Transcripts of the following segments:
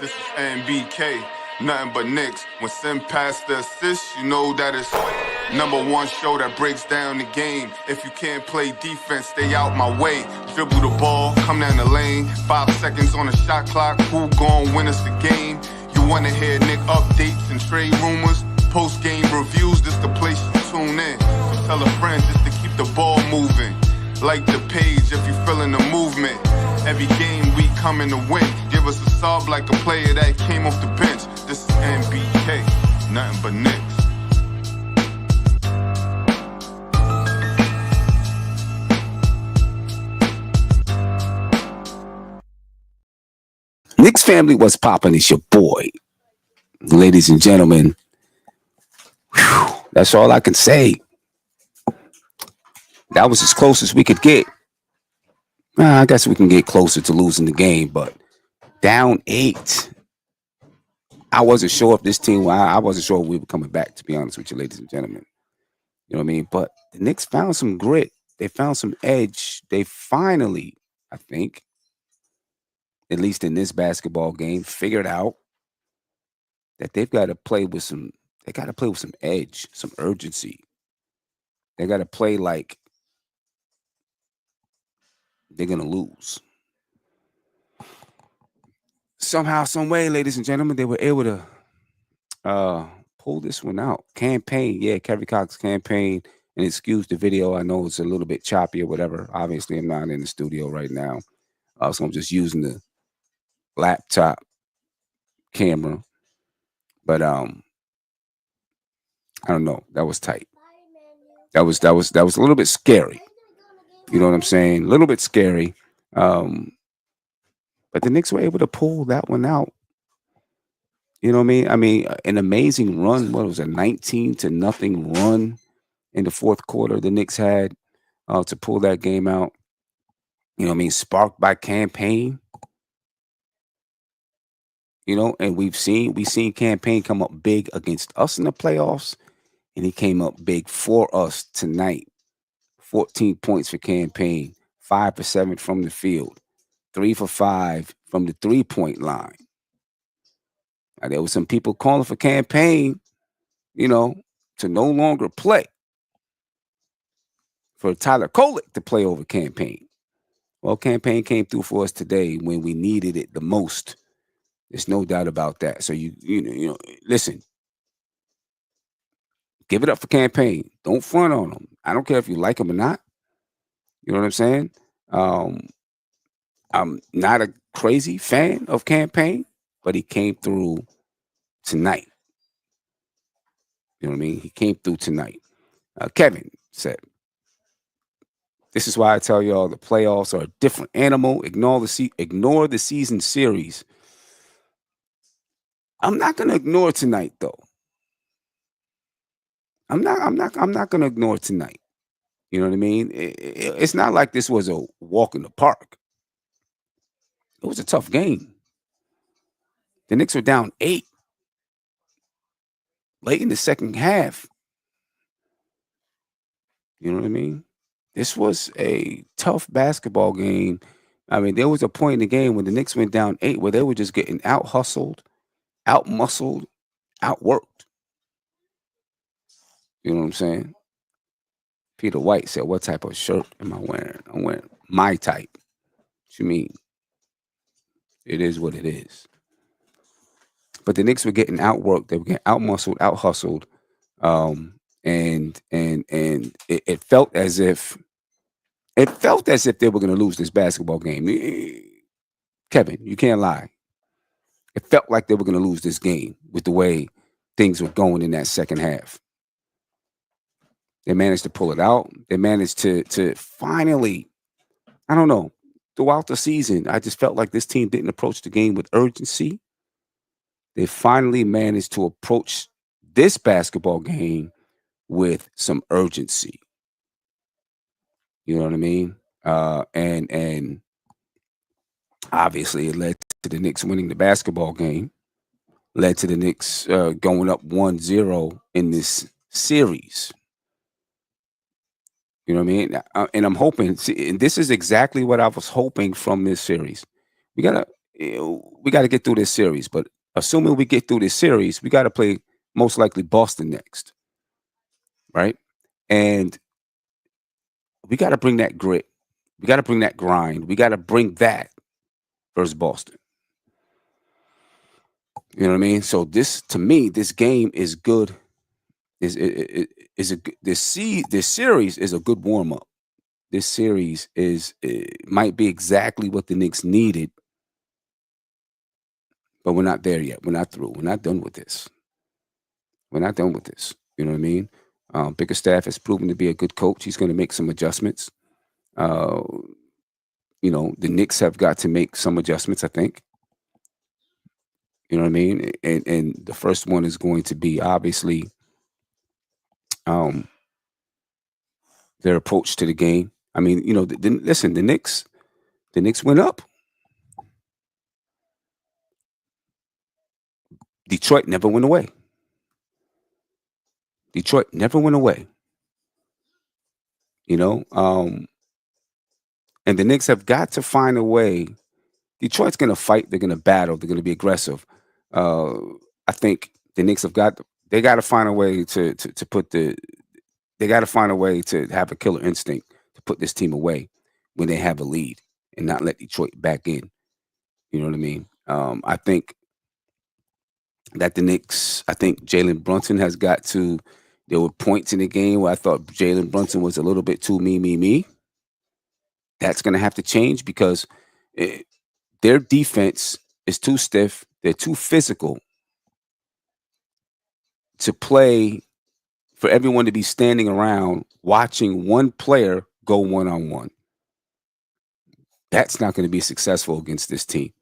This is NBK, nothing but Knicks. When Sim passed the assist, you know that it's #1 show that breaks down the game. If you can't play defense, stay out my way. Dribble the ball, come down the lane. 5 seconds on the shot clock, who gon' win us the game? You wanna hear Nick updates and trade rumors? Post-game reviews, this the place to tune in. So tell a friend just to keep the ball moving. Like the page if you feeling the movement. Every game we coming to win. Give us a sub like a player that came off the bench. This is NBK, nothing but Knicks. Knicks family, what's poppin'? It's your boy. Ladies and gentlemen, that's all I can say. That was as close as we could get. I guess we can get closer to losing the game, but down 8. I wasn't sure if this team, I wasn't sure if we were coming back, to be honest with you, ladies and gentlemen. You know what I mean? But the Knicks found some grit. They found some edge. They finally, I think, at least in this basketball game, figured out that they've got to play with some edge, some urgency. They got to play like they're going to lose. Somehow, some way, ladies and gentlemen, they were able to pull this one out. Campaign, yeah, Kerry Cox campaign. And excuse the video. I know it's a little bit choppy or whatever. Obviously, I'm not in the studio right now. So I'm just using the laptop camera. But I don't know. That was tight. That was a little bit scary. You know what I'm saying? A little bit scary. But the Knicks were able to pull that one out. You know what I mean? I mean, an amazing run. What was a 19-0 run in the fourth quarter the Knicks had to pull that game out. You know what I mean? Sparked by campaign. You know, and we've seen campaign come up big against us in the playoffs, and he came up big for us tonight. 14 points for campaign, 5 for 7 from the field, 3 for 5 from the 3-point line. Now, there were some people calling for campaign, you know, to no longer play, for Tyler Kolek to play over campaign. Well, campaign came through for us today when we needed it the most. There's no doubt about that. So you know, listen. Give it up for campaign. Don't front on him. I don't care if you like him or not. You know what I'm saying? I'm not a crazy fan of campaign, but he came through tonight. You know what I mean? He came through tonight. Kevin said, "This is why I tell y'all the playoffs are a different animal. Ignore the season series." I'm not gonna ignore tonight, though. I'm not gonna ignore tonight. You know what I mean? It's not like this was a walk in the park. It was a tough game. The Knicks were down 8 late in the second half. You know what I mean? This was a tough basketball game. I mean, there was a point in the game when the Knicks went down 8 where they were just getting out-hustled, out-muscled, outworked. You know what I'm saying? Peter White said, "What type of shirt am I wearing?" I'm wearing my type. What you mean? It is what it is. But the Knicks were getting outworked. They were getting out-muscled, out-hustled. And it felt as if they were going to lose this basketball game. Kevin, you can't lie. It felt like they were going to lose this game with the way things were going in that second half. They managed to pull it out. They managed to finally, I don't know, throughout the season, I just felt like this team didn't approach the game with urgency. They finally managed to approach this basketball game with some urgency. You know what I mean? And obviously it led to the Knicks winning the basketball game, led to the Knicks going up 1-0 in this series. You know what I mean? And I'm hoping, and this is exactly what I was hoping from this series. We gotta, we got to get through this series. But assuming we get through this series, we got to play most likely Boston next, right? And we got to bring that grit. We got to bring that grind. We got to bring that versus Boston. You know what I mean? So this, to me, this game is good. This series is a good warm up. This series might be exactly what the Knicks needed, but we're not there yet. We're not through. We're not done with this. We're not done with this. You know what I mean? Bickerstaff has proven to be a good coach. He's going to make some adjustments. Uh, the Knicks have got to make some adjustments, I think. You know what I mean? And the first one is going to be obviously their approach to the game. I mean, listen, the Knicks went up. Detroit never went away. Detroit never went away. And the Knicks have got to find a way. Detroit's going to fight. They're going to battle. They're going to be aggressive. I think the Knicks they got to find a way to they got to find a way to have a killer instinct to put this team away when they have a lead and not let Detroit back in. You know what I mean? I think that I think Jalen Brunson has got to. There were points in the game where I thought Jalen Brunson was a little bit too me. That's going to have to change because their defense is too stiff. They're too physical to play for everyone to be standing around watching one player go one-on-one. That's not going to be successful against this team.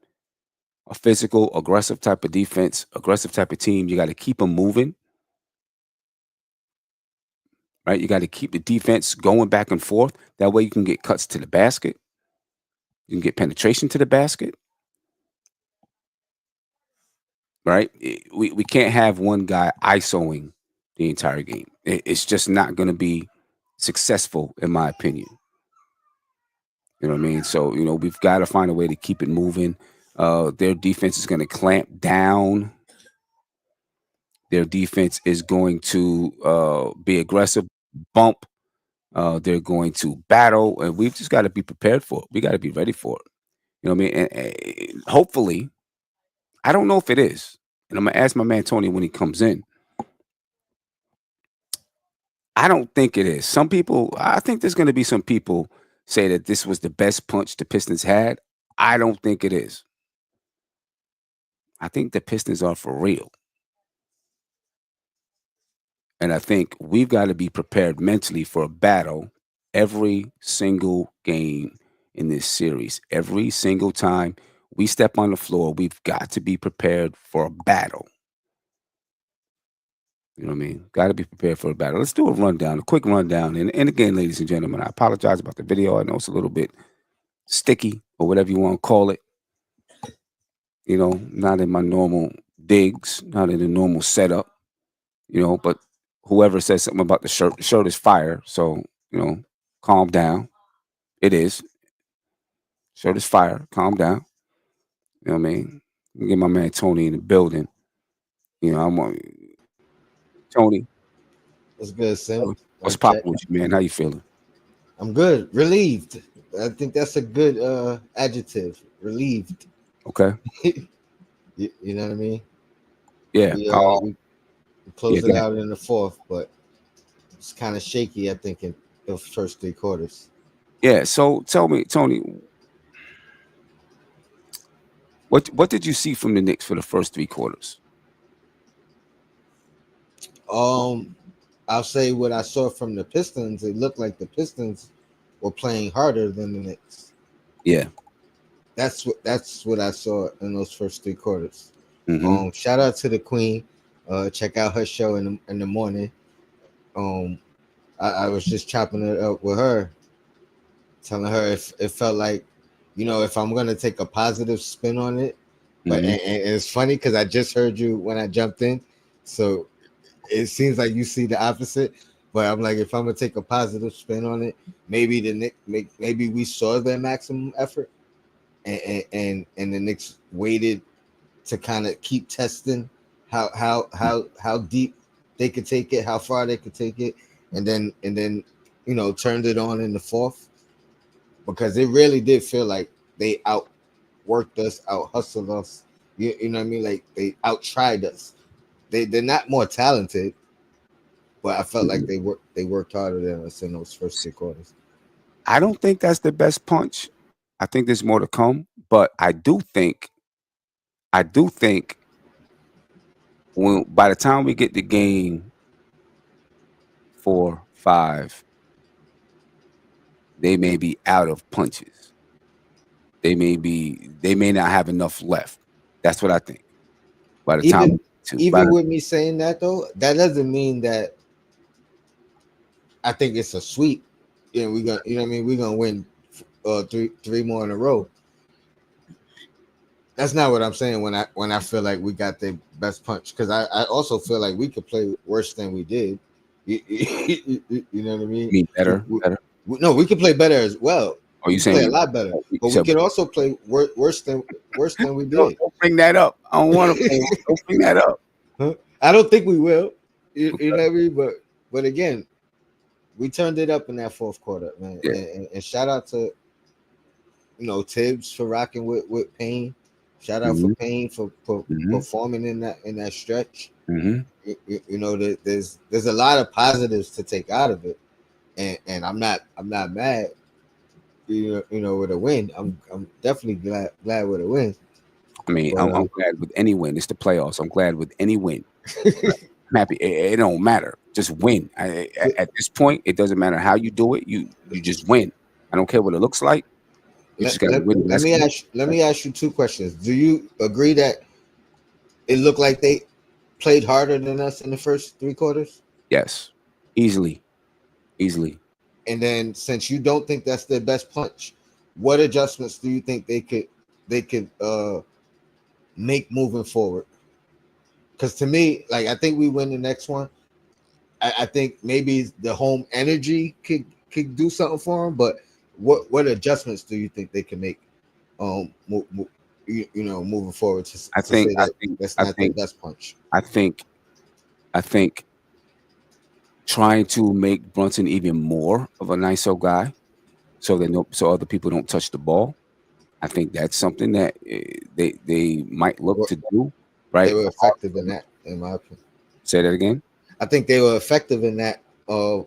A physical, aggressive type of defense, aggressive type of team, you got to keep them moving. Right? You got to keep the defense going back and forth. That way you can get cuts to the basket. You can get penetration to the basket. Right? We can't have one guy ISOing the entire game. It's just not going to be successful, in my opinion. You know what I mean? So, we've got to find a way to keep it moving. Their defense is going to clamp down. Their defense is going to be aggressive, bump. They're going to battle, and we've just got to be prepared for it. We got to be ready for it. You know what I mean? And hopefully, I don't know if it is. And I'm going to ask my man Tony when he comes in. I don't think it is. I think there's going to be some people say that this was the best punch the Pistons had. I don't think it is. I think the Pistons are for real. And I think we've got to be prepared mentally for a battle every single game in this series. Every single time we step on the floor, we've got to be prepared for a battle. You know what I mean? Got to be prepared for a battle. Let's do a quick rundown. And again, ladies and gentlemen, I apologize about the video. I know it's a little bit sticky or whatever you want to call it. Not in my normal digs, not in the normal setup, but whoever says something about the shirt is fire. So, calm down. It is. Shirt is fire. Calm down. You know what I mean? Get my man Tony in the building. Tony. What's good, Sim? What's popping with you, man? How you feeling? I'm good. Relieved. I think that's a good adjective. Relieved. Okay. You know what I mean? Yeah. We closed it out in the fourth, but it's kind of shaky, I think, in the first three quarters. Yeah. So tell me, Tony, what did you see from the Knicks for the first three quarters? I'll say what I saw from the Pistons. It looked like the Pistons were playing harder than the Knicks. Yeah. That's what I saw in those first three quarters. Mm-hmm. Shout out to the Queen. Check out her show in the morning. I was just chopping it up with her, telling her if it felt like, if I'm gonna take a positive spin on it. But and it's funny because I just heard you when I jumped in, so it seems like you see the opposite. But I'm like, if I'm gonna take a positive spin on it, maybe maybe we saw their maximum effort. and the Knicks waited to kind of keep testing how deep they could take it, how far they could take it, and then turned it on in the fourth, because it really did feel like they outworked us, out hustled us. You know what I mean? Like they out tried us. They're not more talented, but I felt like they worked harder than us in those first 3 quarters. I don't think that's the best punch. I think there's more to come, but I do think when by the time we get to game 4, 5, they may be out of punches. They may not have enough left. That's what I think. By the time Even even with me saying that though, that doesn't mean that I think it's a sweep. We gonna you know what I mean. We're gonna win three more in a row. That's not what I'm saying when I feel like we got the best punch, because I also feel like we could play worse than we did. You know what I mean? mean better. No, we could play better as well. Are you We play saying a lot better, but we can also play worse than we did. Don't bring that up. I don't want to play. Don't bring that up. I don't think we will. You know what I mean? But again, we turned it up in that fourth quarter, man. Yeah. And shout out to Tibbs for rocking with Payne. Shout out for Payne for performing in that stretch. There's a lot of positives to take out of it, and I'm not mad. With a win, I'm definitely glad with a win. I mean, I'm glad with any win. It's the playoffs. I'm glad with any win. I'm happy. It don't matter. Just win. At this point, it doesn't matter how you do it. You just win. I don't care what it looks like. You just got to win. Let me ask you 2 questions. Do you agree that it looked like they played harder than us in the first 3 quarters? Yes, easily. And then, since you don't think that's their best punch, what adjustments do you think they could make moving forward? Because to me, like, I think we win the next one. I think maybe the home energy could do something for them. But what adjustments do you think they can make? Moving forward. I think that's not their best punch. I think trying to make Brunson even more of a nice old guy, so other people don't touch the ball. I think that's something that they might look to do. Right? They were effective in that, in my opinion. Say that again. I think they were effective in that for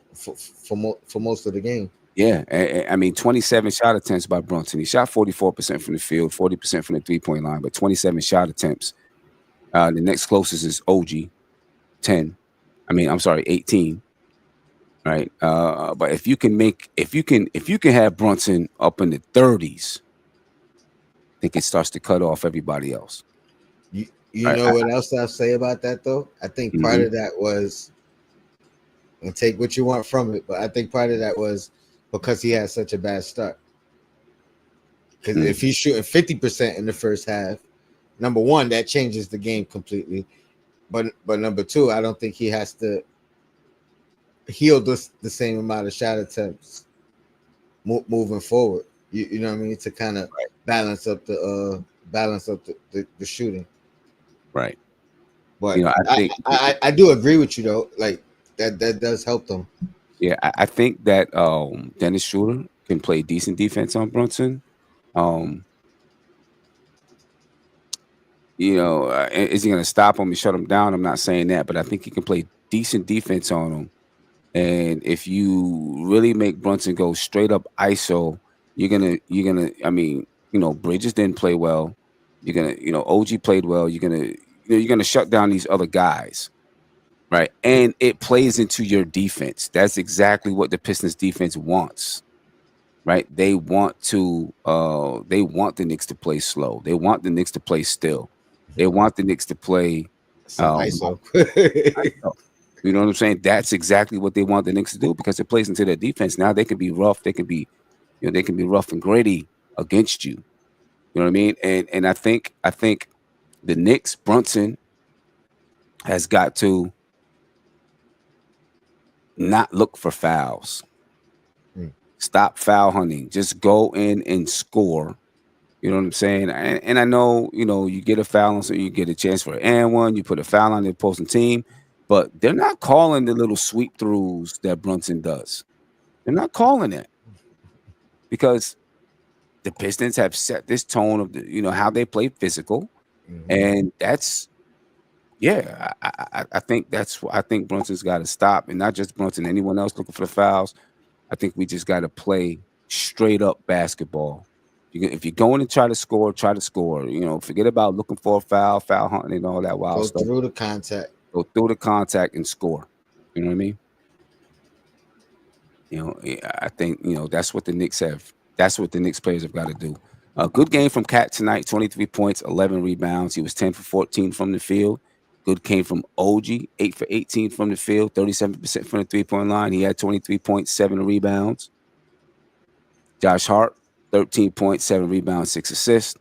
most of the game. Yeah, I mean, 27 shot attempts by Brunson. He shot 44% from the field, 40% from the 3-point line, but 27 shot attempts. The next closest is OG, 10. I mean, I'm sorry, 18. Right. But if you can have Brunson up in the 30s, I think it starts to cut off everybody else. You know what else I'll say about that though? I think part of that was, and take what you want from it, but I think part of that was because he had such a bad start. Because if he's shooting 50% in the first half, number one, that changes the game completely. But number two, I don't think he has to heal the same amount of shot attempts moving forward. You know what I mean? To kind of balance up the shooting. Right. But I think I do agree with you though. Like that does help them. Yeah, I think that Dennis Schroeder can play decent defense on Brunson. Is he going to stop him and shut him down? I'm not saying that, but I think he can play decent defense on him. And if you really make Brunson go straight up ISO, you're gonna. I mean, Bridges didn't play well. You're gonna, OG played well. You're gonna shut down these other guys, right? And it plays into your defense. That's exactly what the Pistons defense wants, right? They want the Knicks to play slow. They want the Knicks to play still. They want the Knicks to play ISO. ISO. You know what I'm saying? That's exactly what they want the Knicks to do, because it plays into their defense. Now they can be rough. They can be rough and gritty against you. You know what I mean? And I think the Knicks, Brunson has got to not look for fouls. Stop foul hunting. Just go in and score, You know what I'm saying? And I know, you get a foul on, so you get a chance for an and one. You put a foul on the opposing team, but they're not calling the little sweep throughs that Brunson does. They're not calling it because the Pistons have set this tone of how they play physical, and that's yeah. I think I think Brunson's got to stop, and not just Brunson. Anyone else looking for the fouls? I think we just got to play straight up basketball. If you're going to try to score, try to score. Forget about looking for a foul hunting, and all that wild Go stuff. through the contact. Go through the contact and score. You know what I mean? I think that's what the Knicks have. That's what the Knicks players have got to do. A good game from Cat tonight. 23 points, 11 rebounds. He was 10 for 14 from the field. Good came from OG, 8 for 18 from the field, 37% from the 3-point line. He had 23 points, 7 rebounds. Josh Hart, 13 points, 7 rebounds, 6 assists.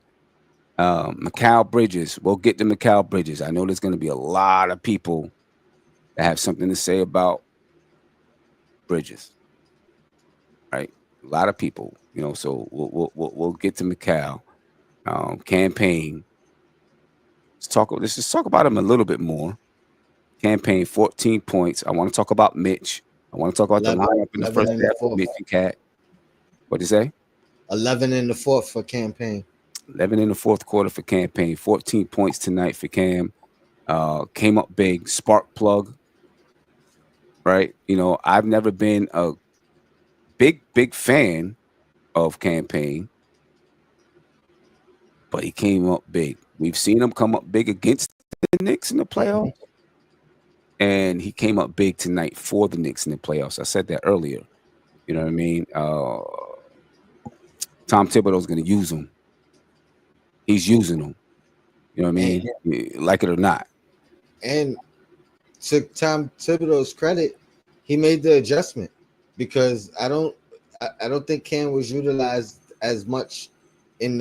Mikal Bridges, we'll get to Mikal Bridges. I know there's going to be a lot of people that have something to say about Bridges, right? A lot of people, so we'll get to Mikal. Campaign. Let's just talk about him a little bit more. Campaign, 14 points. I want to talk about Mitch. I want to talk about the lineup in the first half of Mitch and Cat. What'd you say? 11 in the fourth for Campaign. 11 in the fourth quarter for Campaign. 14 points tonight for Cam. Came up big. Spark plug. Right? I've never been a big fan of Campaign, but he came up big. We've seen him come up big against the Knicks in the playoffs, and he came up big tonight for the Knicks in the playoffs. I said that earlier. You know what I mean? Tom Thibodeau's going to use him. He's using them. You know what I mean? Like it or not. And to Tom Thibodeau's credit, he made the adjustment because I don't think Cam was utilized as much in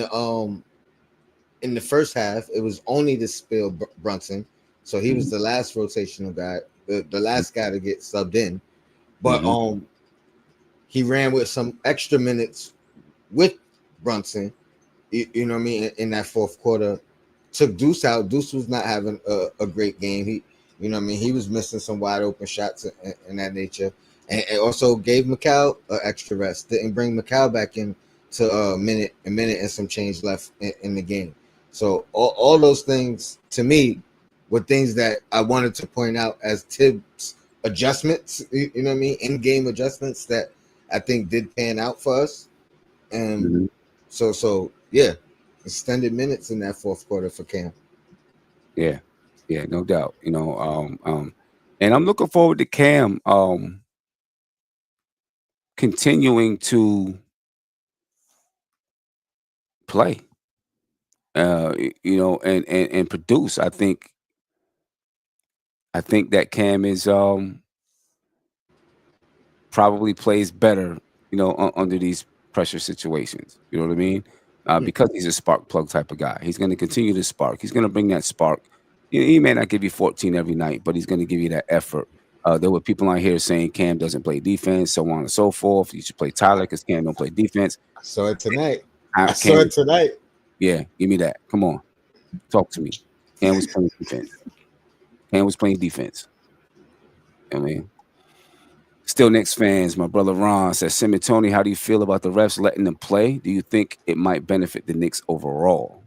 the first half. It was only to spill Brunson, so he was the last rotational guy, the last guy to get subbed in. But he ran with some extra minutes with Brunson. You know what I mean? In that fourth quarter, took Deuce out. Deuce was not having a great game. He was missing some wide open shots in that nature, and also gave Mikal an extra rest. Didn't bring Mikal back in to a minute and some change left in the game. So all those things to me were things that I wanted to point out as Tibbs adjustments. You know what I mean? In-game adjustments that I think did pan out for us. And so yeah, extended minutes in that fourth quarter for Cam. Yeah, no doubt. And I'm looking forward to Cam continuing to play, and produce. I think that Cam is probably plays better, under these pressure situations. You know what I mean? Because he's a spark plug type of guy. He's going to continue to spark. He's going to bring that spark. He may not give you 14 every night, but he's going to give you that effort. There were people out here saying Cam doesn't play defense, so on and so forth. You should play Tyler because Cam don't play defense. I saw it tonight. Yeah, give me that. Come on. Talk to me. Cam was playing defense. I mean, still Knicks fans. My brother Ron says, Sim and Tony, how do you feel about the refs letting them play? Do you think it might benefit the Knicks overall?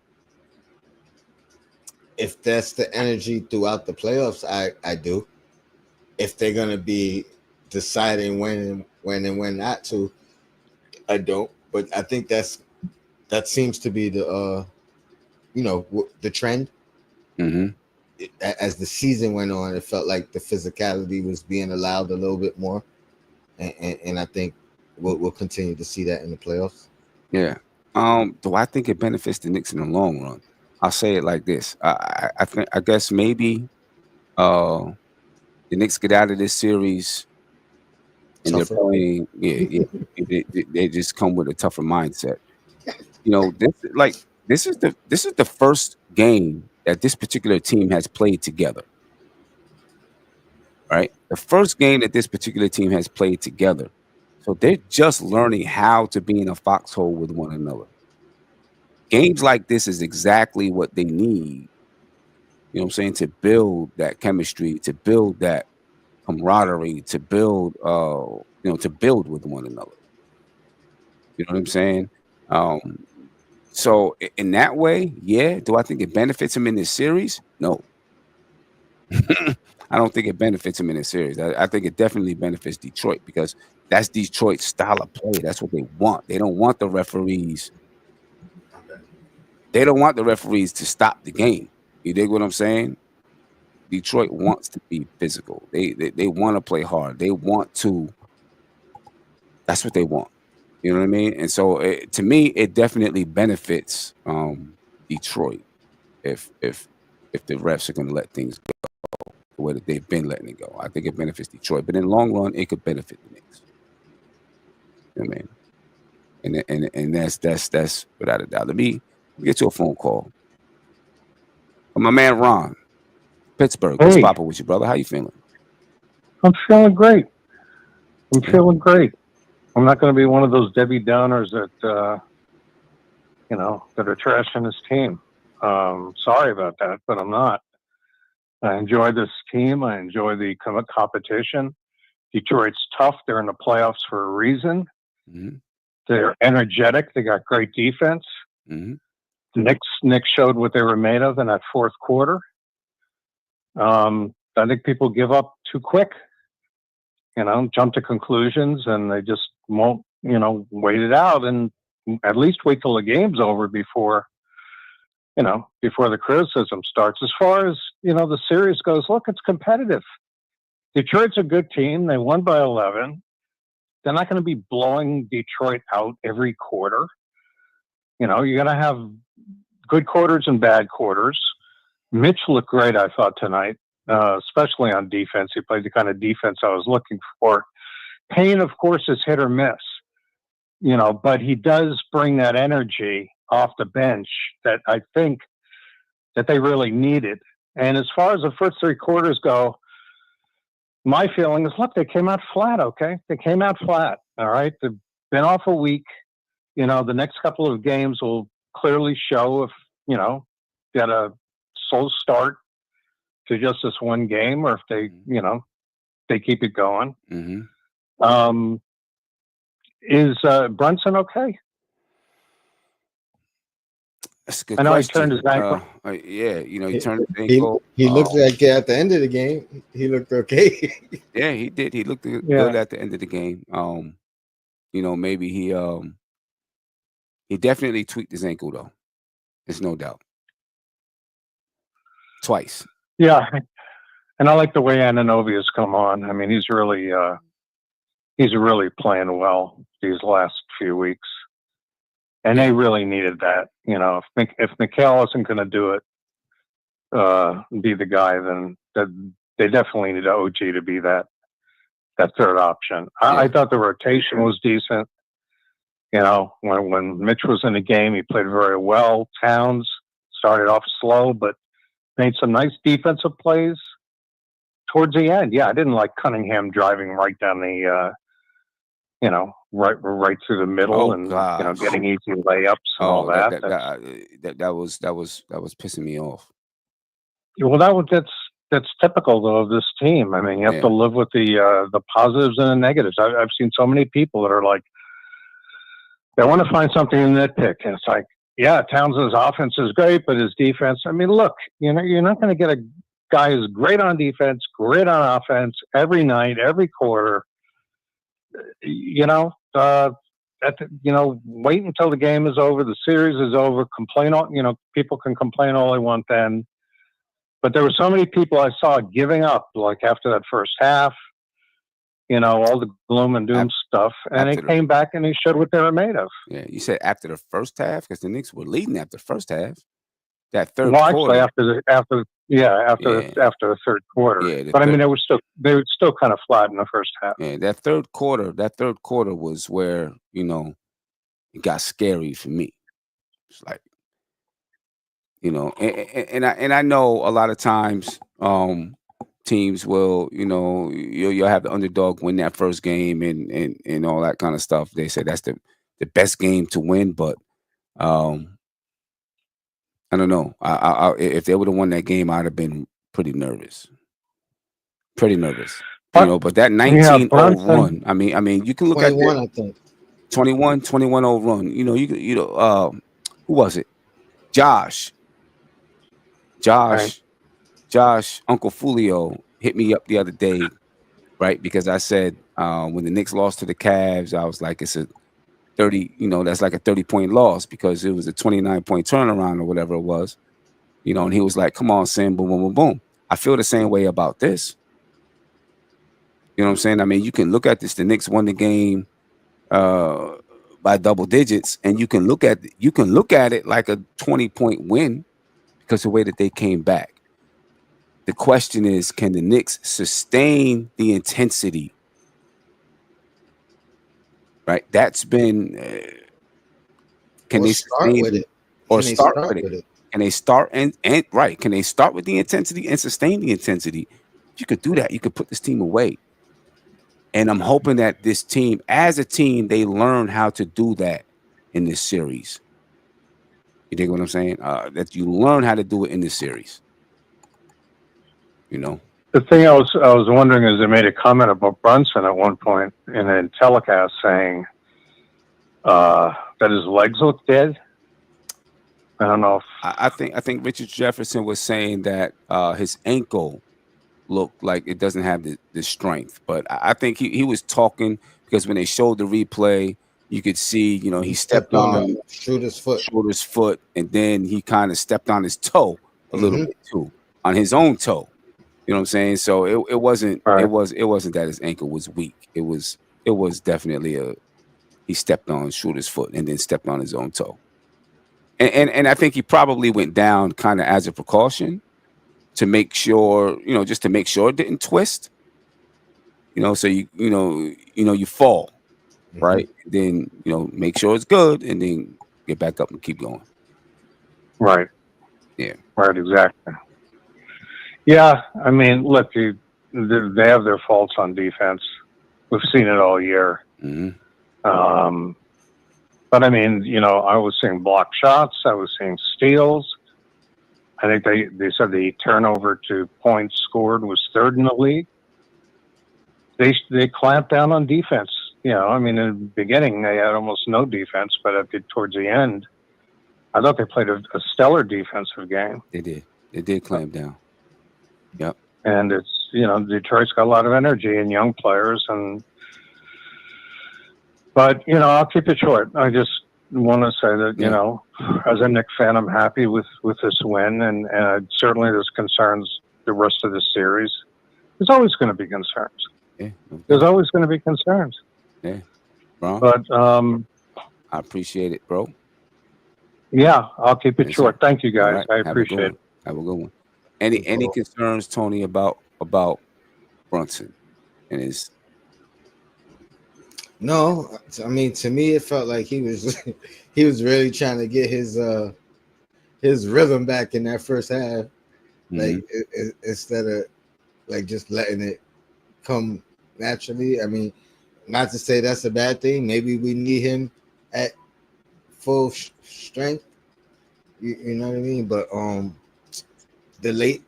If that's the energy throughout the playoffs, I do. If they're gonna be deciding when and when not to, I don't. But I think that seems to be the the trend. As the season went on, it felt like the physicality was being allowed a little bit more, and I think we'll continue to see that in the playoffs. Yeah. Do I think it benefits the Knicks in the long run? I'll say it like this. I guess maybe the Knicks get out of this series and they're playing. They just come with a tougher mindset. This is the first game that this particular team has played together. Right? The first game that this particular team has played together. So they're just learning how to be in a foxhole with one another. games like this is exactly what they need. You know what I'm saying? To build that chemistry, to build that camaraderie, to build, to build with one another. You know what I'm saying? Um, so in that way, yeah. Do I think it benefits him in this series? No. I don't think it benefits him in this series. I think it definitely benefits Detroit because that's Detroit's style of play. That's what they want. They don't want the referees. They don't want the referees to stop the game. You dig what I'm saying? Detroit wants to be physical. They want to play hard. They want to. That's what they want. You know what I mean? And so, to me, it definitely benefits Detroit if the refs are going to let things go the way that they've been letting it go. I think it benefits Detroit, but in the long run, it could benefit the Knicks. You know what I mean? And that's without a doubt. Let me get to a phone call. My man Ron, Pittsburgh. What's poppin' with you, brother? How you feeling? I'm feeling great. Feeling great. I'm not going to be one of those Debbie Downers that that are trashing this team. Sorry about that, but I'm not. I enjoy this team. I enjoy the competition. Detroit's tough. They're in the playoffs for a reason. Mm-hmm. They're energetic. They got great defense. Mm-hmm. The Knicks showed what they were made of in that fourth quarter. I think people give up too quick, jump to conclusions, and they just won't, wait it out and at least wait till the game's over before the criticism starts. As far as, the series goes, look, it's competitive. Detroit's a good team. They won by 11. They're not going to be blowing Detroit out every quarter. You're going to have good quarters and bad quarters. Mitch looked great, I thought, tonight, especially on defense. He played the kind of defense I was looking for. Payne, of course, is hit or miss, but he does bring that energy off the bench that I think that they really needed. And as far as the first three quarters go, my feeling is, look, they came out flat, okay? They came out flat, all right? They've been off a week. The next couple of games will clearly show if, get a slow start to just this one game or if they, they keep it going. Mm-hmm. Is Brunson okay? That's a good I know question. he turned his ankle. Yeah, he turned his ankle. He looked like at the end of the game, he looked okay. Yeah, he did. He looked good at the end of the game. Maybe he definitely tweaked his ankle though. There's no doubt. Twice. Yeah, and I like the way Anunoby has come on. I mean, he's really playing well these last few weeks. And they really needed that. If Mikal isn't going to do it, be the guy, then they definitely need OG to be that third option. I thought the rotation was decent. When Mitch was in the game, he played very well. Towns started off slow, but made some nice defensive plays towards the end. Yeah, I didn't like Cunningham driving right down the, right through the middle and getting easy layups and all that. That was pissing me off. Well, that's typical though of this team. I mean, you have to live with the positives and the negatives. I've seen so many people that are like, they want to find something to nitpick, and it's like, yeah, Townsend's offense is great, but his defense. I mean, look, you're not going to get a guy who's great on defense, great on offense every night, every quarter. Wait until the game is over, the series is over. Complain all, people can complain all they want then. But there were so many people I saw giving up, like after that first half. All the gloom and doom stuff, and they came back and they showed what they were made of. Yeah, you said after the first half because the Knicks were leading after the first half. That third quarter. Actually, after the third quarter. Yeah, but I mean, they were still kind of flat in the first half. Yeah, that third quarter was where it got scary for me. It's like and I know a lot of times teams will you'll have the underdog win that first game and all that kind of stuff. They say that's the best game to win, but I don't know. If they would have won that game, I'd have been pretty nervous. Pretty nervous. You know, but that 19-0 run, I mean, you can look at 21, that I think. 21-0 run. You know, who was it? Josh, Right. Uncle Fulio hit me up the other day, right? Because I said when the Knicks lost to the Cavs, I was like, it's a 30, that's like a 30-point loss because it was a 29-point turnaround or whatever it was. And he was like, come on, Sam, boom, boom, boom, boom. I feel the same way about this. You know what I'm saying? I mean, you can look at this. The Knicks won the game by double digits, and you can look at it like a 20-point win because of the way that they came back. The question is, can the Knicks sustain the intensity? Right? That's been can Or they start sustain with it it. or Can they start start with with it? it? Can they start and right? Can they start with the intensity and sustain the intensity? If you could do that, you could put this team away. And I'm hoping that this team, as a team, they learn how to do that in this series. You dig what I'm saying? That you learn how to do it in this series. The thing I was wondering is they made a comment about Brunson at one point in a telecast saying that his legs look dead. I don't know if I think Richard Jefferson was saying that his ankle looked like it doesn't have the strength, but I think he was talking because when they showed the replay, you could see he He stepped stepped on on the shooter's foot. Schroeder's foot, and then he kind of stepped on his toe a little Mm-hmm. bit too, on his own toe. You know what I'm saying? So it wasn't right. it wasn't that his ankle was weak. It was definitely he stepped on Schroeder's foot and then stepped on his own toe. And I think he probably went down kind of as a precaution to make sure, just to make sure it didn't twist. So you fall, Mm-hmm. right? Then make sure it's good, and then get back up and keep going. Right. Yeah. Right. Exactly. Yeah. I mean, look, they have their faults on defense. We've seen it all year. Mm-hmm. But I mean, I was seeing block shots. I was seeing steals. I think they said the turnover to points scored was third in the league. They clamped down on defense. I mean, in the beginning they had almost no defense, but towards the end, I thought they played a stellar defensive game. They did. They did clamp down. Yep. And it's Detroit's got a lot of energy and young players, but I'll keep it short. I just want to say that as a Knicks fan, I'm happy with this win, and certainly there's concerns the rest of the series. There's always going to be concerns. Yeah. There's always going to be concerns. Yeah. Bro. But I appreciate it, bro. Yeah, I'll keep it Yes, short. sir. Thank you, All guys. right. I Have a good appreciate one. it. Have a good one. Any concerns, Tony, about Brunson and his? No, I mean, to me, it felt like he was he was really trying to get his rhythm back in that first half, like instead of like just letting it come naturally. I mean, not to say that's a bad thing. Maybe we need him at full strength. You know what I mean? But the late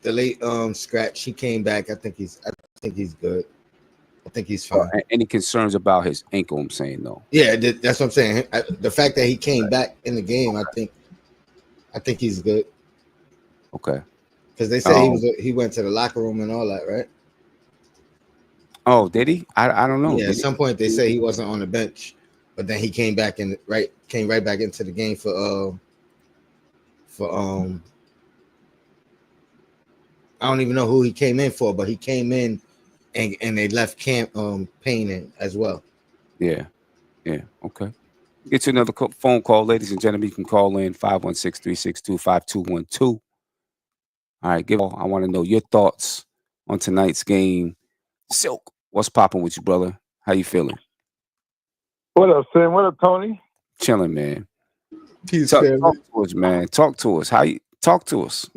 scratch, he came back. I think he's good. I think he's fine. Any concerns about his ankle? I'm saying no. Yeah, that's what I'm saying. The fact that he came back in the game, I think he's good. Okay. Because they said he went to the locker room and all that, right? Oh, did he? I don't know. Yeah, at some point they say he wasn't on the bench, but then he came back right back into the game for I don't even know who he came in for, but he came in and they left Payne in as well. Yeah. Okay. Get you another phone call, ladies and gentlemen. You can call in 516-362-5212. All right, I want to know your thoughts on tonight's game. Silk, what's popping with you, brother? How you feeling? What up, Sam? What up, Tony? Chilling, man. Peace, talk to us, man. Talk to us. Talk to us?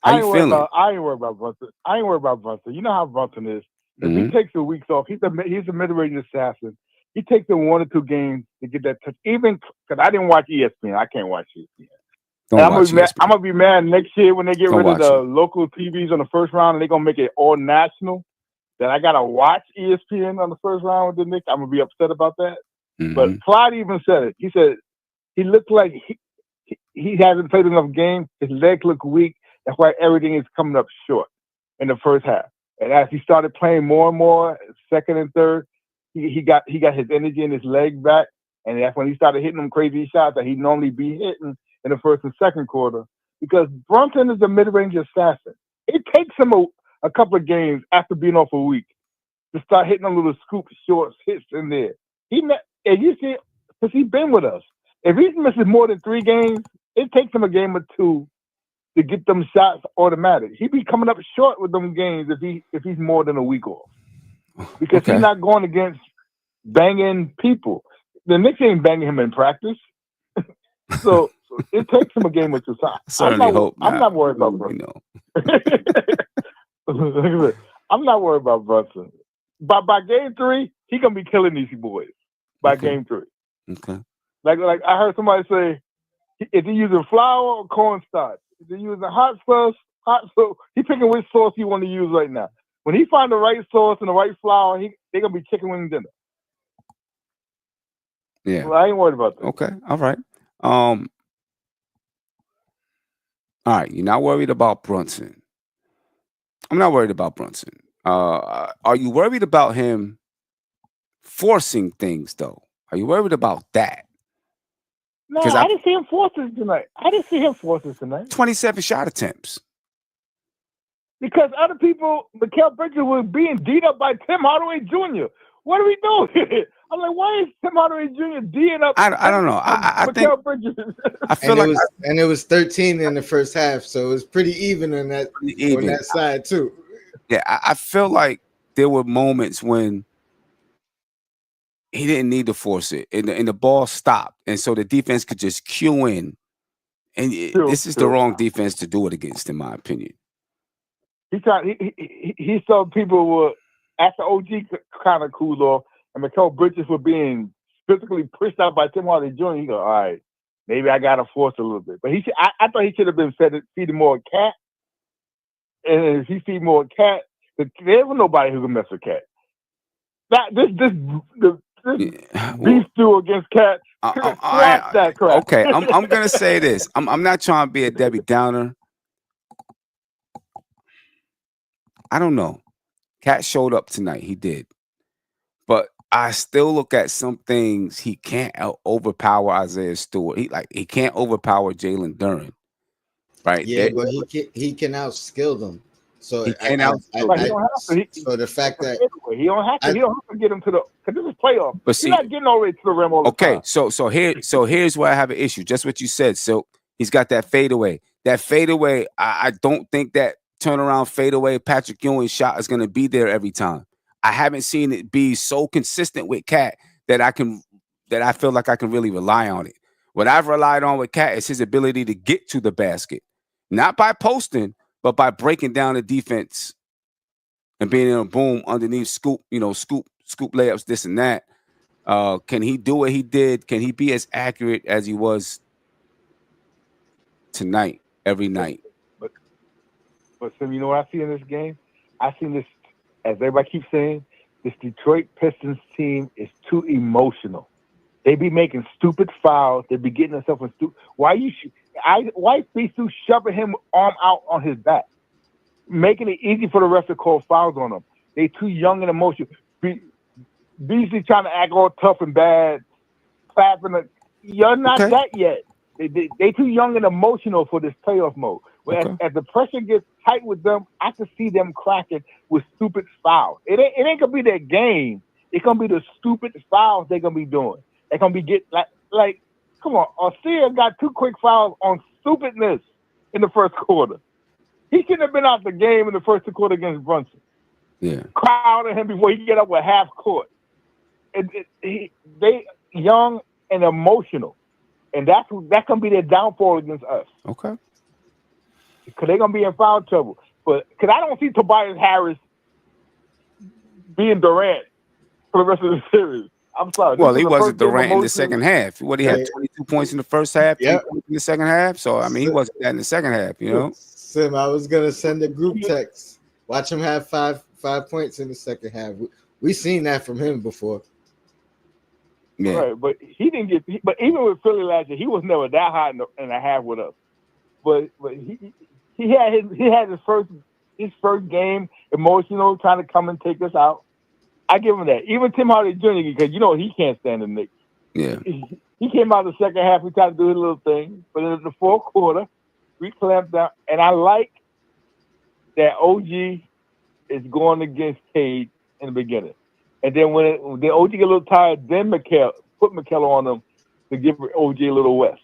How you feeling? I ain't worried about Brunson. You know how Brunson is. If he takes the weeks off, he's a mid-range assassin. He takes the 1 or 2 games to get that touch. Even because I didn't watch ESPN, I can't watch ESPN. Don't I'm watch ESPN. gonna be mad next year when they get Don't rid of watch the it. local TVs on the first round and they're gonna make it all national. That I gotta watch ESPN on the first round with the Knicks. I'm gonna be upset about that. But Mhm. Clyde even said it. He said he looked like he hasn't played enough games. His legs look weak. That's why everything is coming up short in the first half. And as he started playing more and more, second and third, he got his energy and his leg back. And that's when he started hitting them crazy shots that he'd normally be hitting in the first and second quarter. Because Brunson is a mid-range assassin. It takes him a couple of games after being off a week to start hitting them little scoop short hits in there. And you see, because he's been with us. If he's missing more than 3 games, it takes him a game or 2 to get them shots automatic. He be coming up short with them games if he's more than a week off. Because Okay. he's not going against banging people. The Knicks ain't banging him in practice. so it takes him a game or 2. So Certainly hope I'm not. not worried about You Brunson. know. I'm not worried about Brunson. By game 3, he gonna be killing these boys. By Okay. game 3. Okay. Like I heard somebody say, is he using flour or cornstarch? Is he using hot sauce? He picking which sauce he want to use right now. When he find the right sauce and the right flour, they gonna be chicken wing dinner. Yeah. Well, I ain't worried about that. Okay. All right. All right. You're not worried about Brunson. I'm not worried about Brunson. Are you worried about him forcing things though? Are you worried about that? No, 'Cause I didn't see him forces tonight. 27 shot attempts. Because other people, Mikal Bridges was being beat up by Tim Hardaway Jr. What are we doing? I'm like, why is Tim Hardaway Jr. D'ing up? I don't know. I think Mikal Bridges. I feel And it was 13 in the first half, so it was pretty even on that side too. Yeah, I feel like there were moments when he didn't need to force it, and the ball stopped, and so the defense could just cue in. And this is the wrong defense to do it against, in my opinion. He saw people were after OG kind of cooled off, and Mikal Bridges were being physically pushed out by Tim Hardaway Jr. He go, all right, maybe I gotta force a little bit. But I thought he should have been feeding more Cat. And if he feed more Cat, there was nobody who could mess with Cat. This beef stew against Cat squash that crap. Okay, I'm gonna say this. I'm not trying to be a Debbie Downer. I don't know. Cat showed up tonight. He did. But I still look at some things he can't overpower Isaiah Stewart. He can't overpower Jalen Duren. Right? Yeah, but he can outskill them. So he can outskill them. He don't have to. So the fact that he don't have to. He don't have to get him to the, because this is playoff. But see, he's not getting all the way to the rim all the time. Okay, so here's where I have an issue. Just what you said. So he's got that fadeaway. That fadeaway, I don't think that turnaround fadeaway Patrick Ewing shot is going to be there every time. I haven't seen it be so consistent with Cat that I feel like I can really rely on it. What I've relied on with Cat is his ability to get to the basket, not by posting, but by breaking down the defense and being in a boom underneath scoop layups, this and that. Can he do what he did? Can he be as accurate as he was tonight, every night? But Sim, you know what I see in this game? I see this, as everybody keeps saying, this Detroit Pistons team is too emotional. They be making stupid fouls. They be getting themselves in stupid. Why be so shoving him arm out on his back, making it easy for the ref to call fouls on him? They too young and emotional. Beasley trying to act all tough and bad, clapping. You're not that yet. They too young and emotional for this playoff mode. As the pressure gets tight with them, I can see them cracking with stupid fouls. It ain't gonna be their game. It's gonna be the stupid fouls they're gonna be doing. They're gonna be like come on. Osir got 2 quick fouls on stupidness in the first quarter. He shouldn't have been out the game in the first 2 quarters against Brunson. Yeah, crowding him before he can get up with half court. They young and emotional, and that's gonna be their downfall against us. Okay. Because they're gonna be in foul trouble. But because I don't see Tobias Harris being Durant for the rest of the series. I'm sorry. Well, this he is wasn't first game Durant in the emotion. second half. What he had Yeah. 22 points in the first half, 3 Yep. points in the second half. So I mean, he So- wasn't that in the second half. You know. Sim, I was gonna send a group text. Watch him have 5 points in the second half. We seen that from him before. Yeah. Right, but he didn't get. But even with Philly last year, he was never that high in a half with us. But he had his first game emotional, trying to come and take us out. I give him that. Even Tim Hardaway Jr. because he can't stand the Knicks. Yeah. He came out the second half. He tried to do his little thing, but in the fourth quarter, we clamped down. And I like that OG is going against Cade in the beginning, and then when the OG get a little tired, then put Mikel on him to give OG a little rest.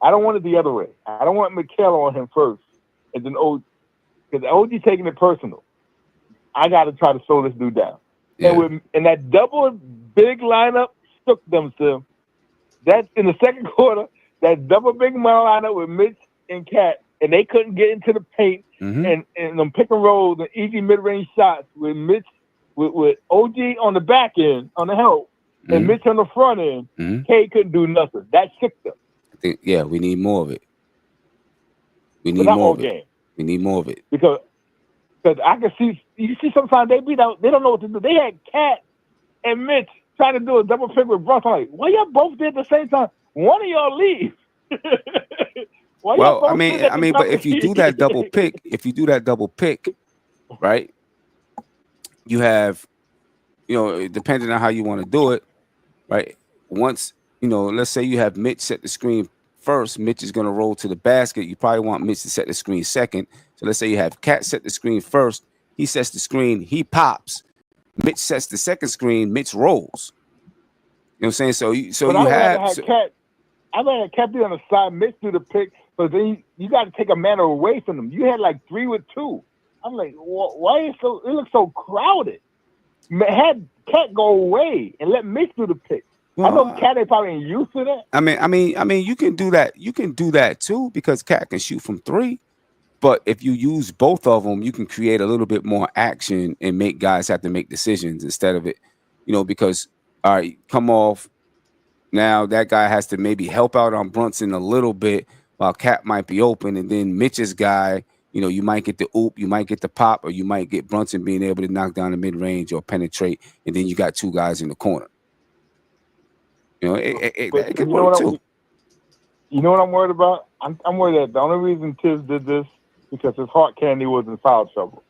I don't want it the other way. I don't want Mikel on him first, and then OG, because OG taking it personal. I got to try to slow this dude down. Yeah. And that double big lineup shook them to that in the second quarter. That double big lineup with Mitch and Cat, and they couldn't get into the paint. Mhm. And them pick and rolls and easy mid range shots with Mitch with OG on the back end on the help and Mhm. Mitch on the front end. Mhm. K couldn't do nothing. That shook them. I think we need more of it. We But need not more all of it. game We need more of it. because I can see sometimes they beat out. They don't know what to do. They had Cat and Mitch trying to do a double pick with Brunson. Like, why y'all both did at the same time? One of y'all leave. Why y'all Well, both sit at the but top if of you do that double pick, right? You have, depending on how you want to do it, right? Once, let's say you have Mitch set the screen first, Mitch is going to roll to the basket. You probably want Mitch to set the screen second. So let's say you have Cat set the screen first. He sets the screen, he pops. Mitch sets the second screen, Mitch rolls. You know what I'm saying? So but you I'd rather have have Cat. I'd rather have Cat be on the side, Mitch do the pick, but then you got to take a man away from them. You had like 3 with 2. I'm like, why is it looks so crowded? Had Cat go away and let Mitch do the pick. I know Cat ain't probably ain't used to that. I mean, you can do that. You can do that too because Cat can shoot from 3. But if you use both of them, you can create a little bit more action and make guys have to make decisions instead of it, because all right, come off. Now that guy has to maybe help out on Brunson a little bit while Cat might be open, and then Mitch's guy, you might get the oop, you might get the pop, or you might get Brunson being able to knock down the mid range or penetrate, and then you got 2 guys in the corner. It could work too. You know what I'm worried about? I'm worried that the only reason Tiz did this because his heart candy was in foul trouble.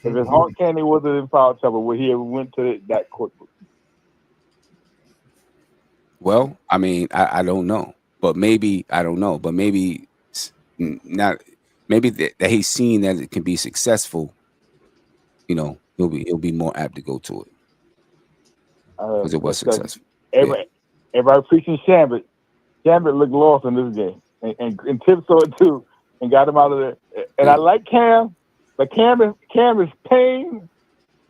If his heart candy wasn't in foul trouble, would he ever went to it that quickly? Well, I mean, I don't know, but maybe I don't know, but maybe not. Maybe that he's seen that it can be successful. He'll be more apt to go to it because it was successful. Everybody preaching Shambit. Shambit looked lost in this game, and Tibbs saw it too, and got him out of there. And I like Cam, but Cam is pain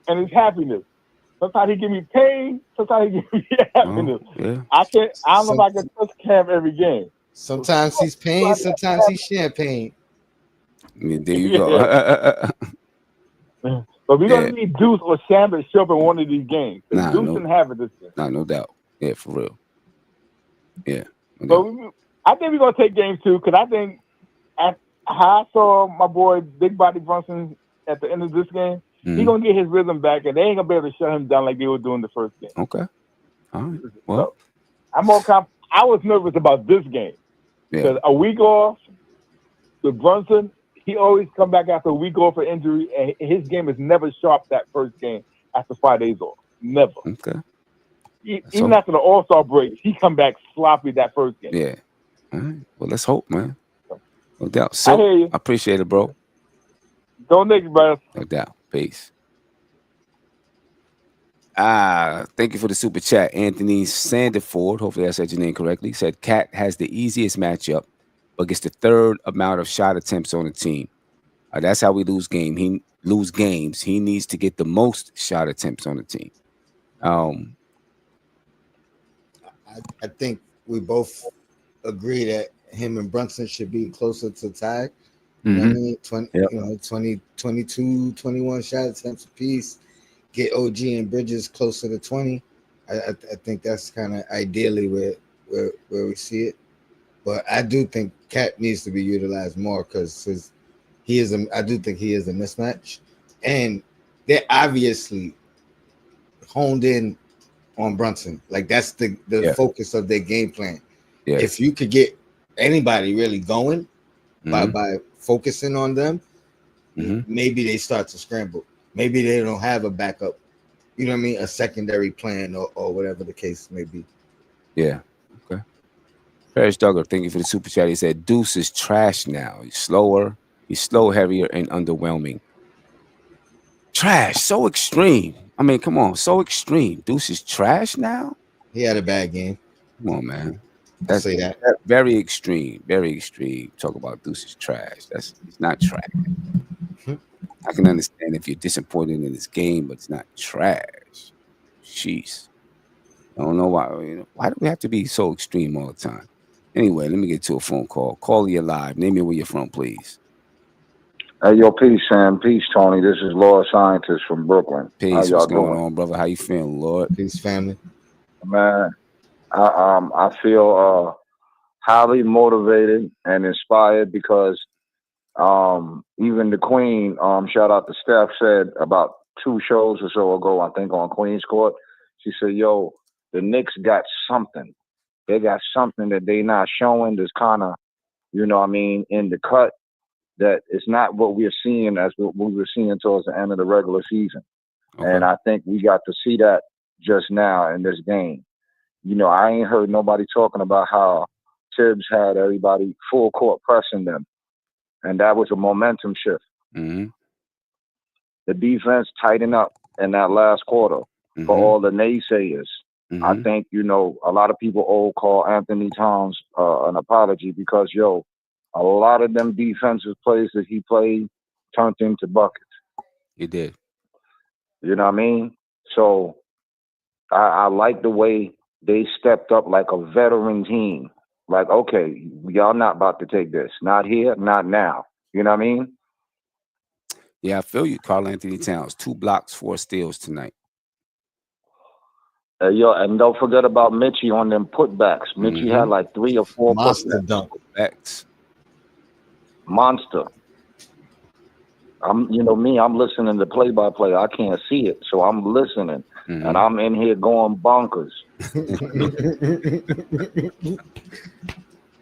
and his happiness. Sometimes he give me pain, sometimes he give me happiness. Yeah. I don't know if I can trust Cam every game. Sometimes he's pain, sometimes he's champagne. Yeah, there you go. But we're gonna need Deuce or Shambit to show up in one of these games. Deuce didn't have it this game. No doubt. Yeah, for real. Yeah. So I think we're gonna take game 2 because I think how I saw my boy Big Body Brunson at the end of this game, he's gonna get his rhythm back, and they ain't gonna be able to shut him down like they were doing the first game. Okay. All right. Well, so, I'm more I was nervous about this game because a week off with Brunson, he always come back after a week off for injury, and his game is never sharp that first game after 5 days off. Never. Okay. Even after the All-Star break, he come back sloppy that first game. Yeah. All right. Well, let's hope, man. No doubt. I hear you. I appreciate it, bro. Go Knicks, bro. No doubt. Peace. Thank you for the super chat. Anthony Sandiford, hopefully I said your name correctly, said Cat has the easiest matchup, but gets the 3rd amount of shot attempts on the team. That's how we lose games. He needs to get the most shot attempts on the team. I think we both agree that him and Brunson should be closer to tie. You know what I mean? 22, 21 shot attempts apiece. Get OG and Bridges closer to 20. I think that's kind of ideally where we see it. But I do think Cat needs to be utilized more because I do think he is a mismatch, and they're obviously honed in on Brunson. Like that's the Yeah. focus of their game plan. Yeah. If you could get anybody really going Mhm. by focusing on them, Mhm. maybe they start to scramble. Maybe they don't have a backup. You know what I mean? A secondary plan or whatever the case may be. Yeah. Okay. Paris Duggar, thank you for the super chat. He said Deuce is trash now. He's slower, heavier, and underwhelming. Trash, so extreme. I mean, come on, so extreme. Deuce is trash now? He had a bad game. Come on, man. I'll That's say that. very extreme. Very extreme. Talk about Deuce is trash. It's not trash. I can understand if you're disappointed in this game, but it's not trash. Jeez. I don't know why. Why do we have to be so extreme all the time? Anyway, let me get to a phone call. Call you live. Name me where you're from, please. Hey, yo, peace, Sam. Peace, Tony. This is Law Scientist from Brooklyn. Peace. How y'all What's going doing? on, brother? How you feeling, Lord? Peace, family. Man, I feel highly motivated and inspired because even the Queen, shout out to Steph, said about 2 shows or so ago, I think on Queen's Court, she said, yo, the Knicks got something. They got something that they not showing that's kind of, you know what I mean, in the cut. That it's not what we're seeing as what we were seeing towards the end of the regular season. Okay. And I think we got to see that just now in this game. You know, I ain't heard nobody talking about how Tibbs had everybody full court pressing them. And that was a momentum shift. Mm-hmm. The defense tightened up in that last quarter for all the naysayers. Mm-hmm. I think, you know, a lot of people owe Carl Anthony Towns an apology because, yo, a lot of them defensive plays that he played turned into buckets. He did. You know what I mean? So I like the way they stepped up like a veteran team. Like, okay, y'all not about to take this. Not here, not now. You know what I mean? Yeah, I feel you, Carl Anthony Towns. 2 blocks, 4 steals tonight. Yo, and don't forget about Mitchie on them putbacks. Mitchie had like 3 or 4 Monster putbacks. dunk. Facts. Monster. I'm listening to play-by-play. I can't see it, so I'm listening, and I'm in here going bonkers.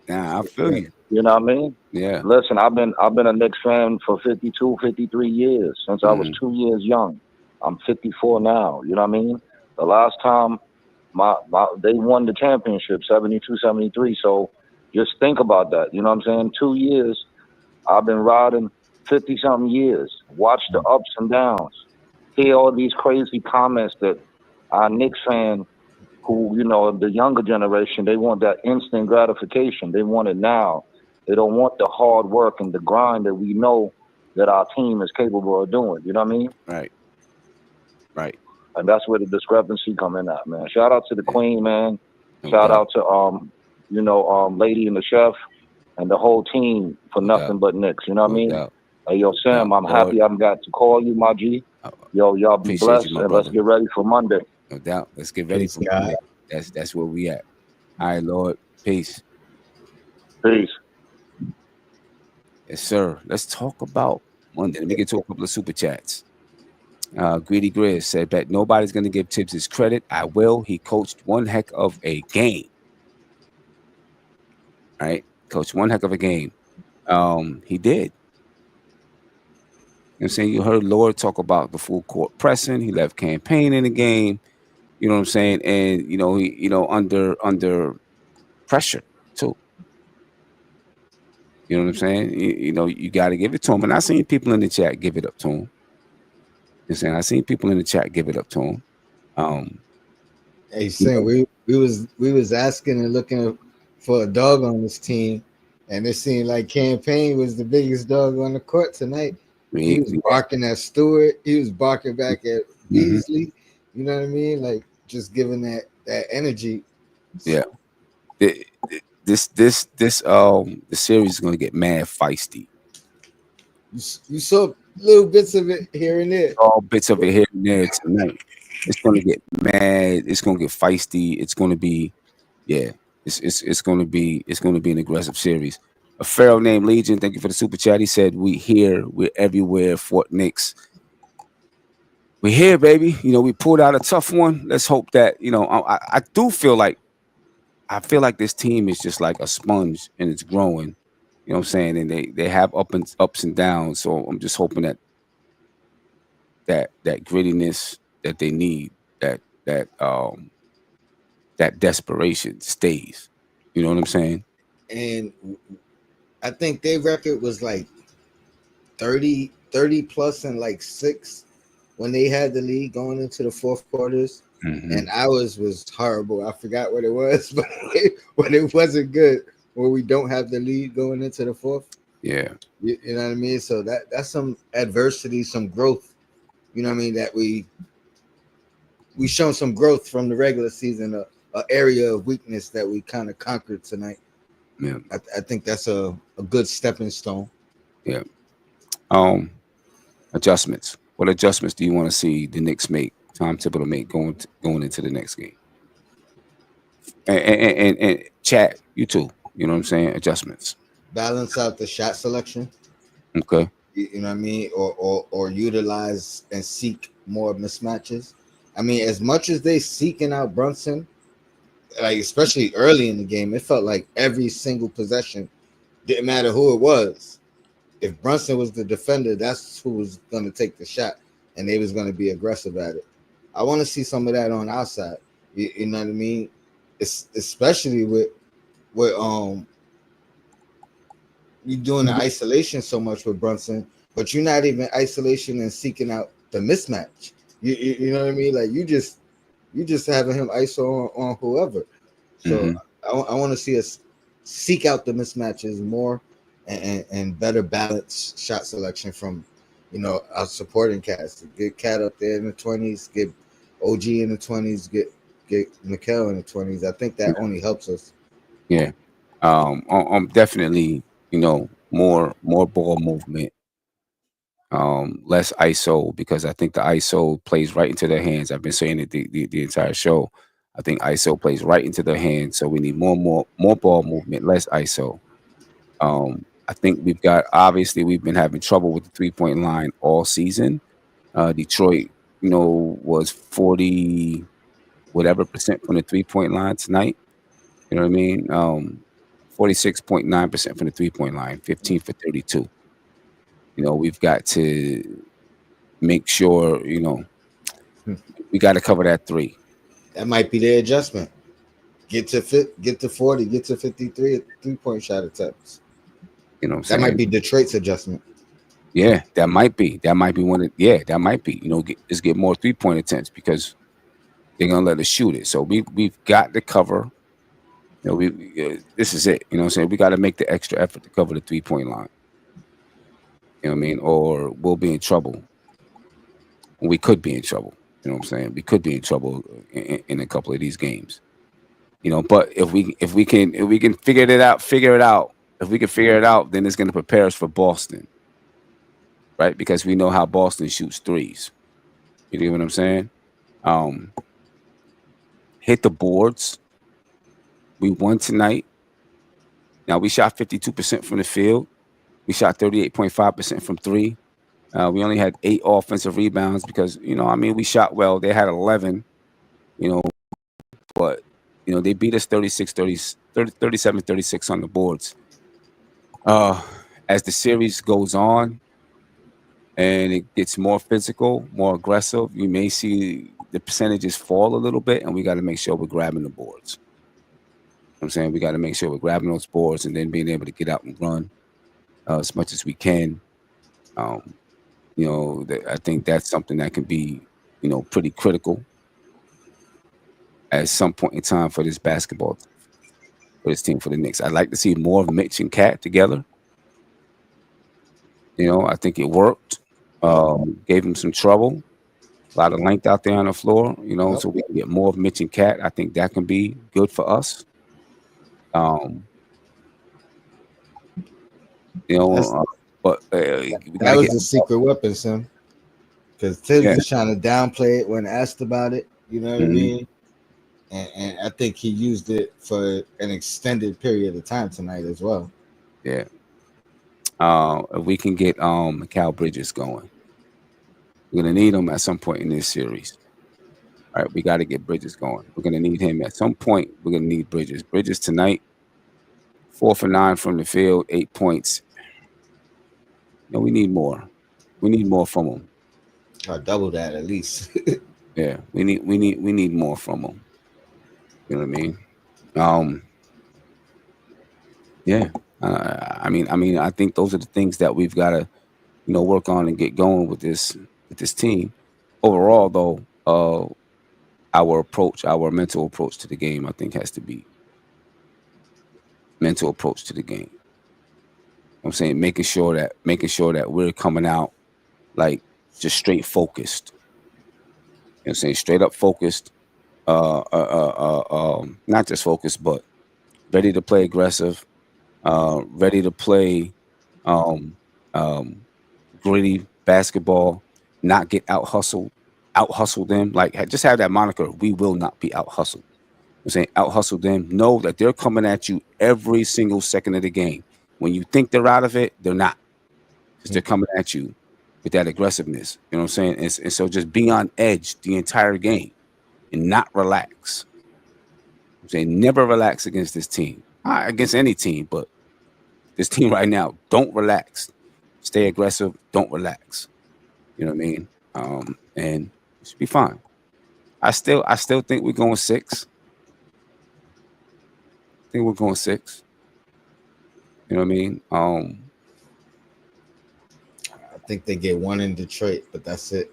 Yeah, I feel you. You know what I mean? Yeah. Listen, I've been a Knicks fan for 52, 53 years since I was 2 years young. I'm 54 now. You know what I mean? The last time they won the championship, 72, 73. So just think about that. You know what I'm saying? 2 years. I've been riding 50-something years. Watch the ups and downs. Hear all these crazy comments that our Knicks fan, who, you know, the younger generation, they want that instant gratification. They want it now. They don't want the hard work and the grind that we know that our team is capable of doing. You know what I mean? Right. Right. And that's where the discrepancy come in at, man. Shout out to the Queen, man. No Shout doubt. out to Lady and the Chef and the whole team for nothing but Knicks. You know what I mean? Doubt. Hey, yo, Sam, I'm happy I've got to call you, my G. Yo, y'all be Appreciate blessed, you, my and brother. let's get ready for Monday. No doubt. Let's get ready for Monday. That's where we at. All right, Lord. Peace. Peace. Yes, sir. Let's talk about Monday. Let me get to a couple of super chats. Greedy Grizz said that nobody's going to give Tibbs his credit. I will. He coached one heck of a game. Right? Coached one heck of a game. He did. You know what I'm saying? You heard Lord talk about the full court pressing. He left campaign in the game. You know what I'm saying? And he under pressure too. You know what I'm saying? You got to give it to him. And I seen people in the chat give it up to him. You know what I'm saying? I seen people in the chat give it up to him. Hey, Sam, we was asking and looking for a dog on this team, and it seemed like Campaign was the biggest dog on the court tonight. He was barking at Stewart. He was barking back at Beasley. You know what I mean? Like just giving that energy. Yeah. The series is gonna get mad feisty. You saw little bits of it here and there. All bits of it here and there tonight. It's going to get mad. It's going to get feisty. It's going to be, yeah. It's going to be an aggressive series. A Pharaoh named Legion, thank you for the super chat. He said, we're everywhere, Fort Knicks. We're here, baby. We pulled out a tough one. Let's hope that, I do feel like this team is just like a sponge and it's growing. You know what I'm saying? And they have ups and downs. So I'm just hoping that grittiness that they need, that desperation stays. You know what I'm saying? And I think their record was like 30 plus and like 6 when they had the lead going into the fourth quarters. Mm-hmm. And ours was horrible. I forgot what it was, but it wasn't good where we don't have the lead going into the fourth. Yeah. You know what I mean? So that's some adversity, some growth. You know what I mean? That we shown some growth from the regular season, a area of weakness that we kind of conquered tonight. Yeah. I think that's a good stepping stone. Yeah. Adjustments. What adjustments do you want to see the Knicks make, Tom Thibodeau make going into the next game? And chat, you too. You know what I'm saying? Adjustments. Balance out the shot selection. Okay. You know what I mean? Or utilize and seek more mismatches. I mean, as much as they seeking out Brunson, like especially early in the game, it felt like every single possession, didn't matter who it was. If Brunson was the defender, that's who was going to take the shot, and they was going to be aggressive at it. I want to see some of that on our side. You know what I mean? It's especially with you doing the isolation so much with Brunson, but you're not even isolation and seeking out the mismatch. You know what I mean? Like you just having him ISO on whoever. So I want to see us seek out the mismatches more and better balance shot selection from our supporting cast. Get Cat up there in the 20s, get OG in the 20s, get Mikal in the 20s. I think that only helps us. Yeah. I'm definitely, more ball movement. Less ISO, because I think the ISO plays right into their hands. I've been saying it the entire show. I think ISO plays right into their hands. So we need more ball movement, less ISO. I think we've been having trouble with the 3-point line all season. Detroit, was 40 whatever percent from the 3-point line tonight. You know what I mean? 46.9% from the 3-point line, 15 for 32. We've got to make sure, we got to cover that 3. That might be the adjustment. Get to 40, get to 53 at 3-point shot attempts. You know what I'm that saying? might be Detroit's adjustment. Yeah, that might be one of that might be. Just get more 3-point attempts because they're gonna let us shoot it. So we've got to cover. This is it. You know what I'm saying? We got to make the extra effort to cover the 3-point line. You know what I mean? Or we'll be in trouble. We could be in trouble. You know what I'm saying? We could be in trouble in a couple of these games. But if we can figure it out. If we can figure it out, then it's going to prepare us for Boston, right? Because we know how Boston shoots threes. You know what I'm saying? Hit the boards. We won tonight. Now we shot 52% from the field. We shot 38.5% from 3. We only had 8 offensive rebounds because, we shot well. They had 11, but, they beat us 37-36 on the boards. As the series goes on and it gets more physical, more aggressive, you may see the percentages fall a little bit, and we got to make sure we're grabbing the boards. I'm saying we got to make sure we're grabbing those boards and then being able to get out and run as much as we can. I think that's something that can be, pretty critical at some point in time for this basketball, for this team, for the Knicks. I'd like to see more of Mitch and Cat together. I think it worked. Gave him some trouble. A lot of length out there on the floor, so we can get more of Mitch and Cat. I think that can be good for us. But that was the secret weapon, Sam. because Tibbs was trying to downplay it when asked about it. You know what I mean? And I think he used it for an extended period of time tonight as well. Yeah. If we can get Mikal Bridges going, we're gonna need him at some point in this series. All right, we got to get Bridges going. We're gonna need him at some point. We're gonna need Bridges. Bridges tonight, 4 for 9 from the field, 8 points. No, we need more. We need more from him. Or double that at least. Yeah, we need more from him. You know what I mean? Yeah. I mean, I think those are the things that we've got to, work on and get going with this team. Overall, though, our mental approach to the game, I think, has to be mental approach to the game. I'm saying making sure that we're coming out like just straight focused. You know what I'm saying? Straight up focused. Not just focused, but ready to play aggressive, ready to play gritty basketball, not get out hustle them. Like just have that moniker, we will not be out hustled. I'm saying out hustle them. Know that they're coming at you every single second of the game. When you think they're out of it, they're not. Because they're coming at you with that aggressiveness. You know what I'm saying? And so just be on edge the entire game and not relax. I'm saying never relax against this team. Against any team, but this team right now, don't relax. Stay aggressive. Don't relax. You know what I mean? And it should be fine. I still think we're going 6. I think we're going 6. You know what I mean? I think they get one in Detroit, but that's it.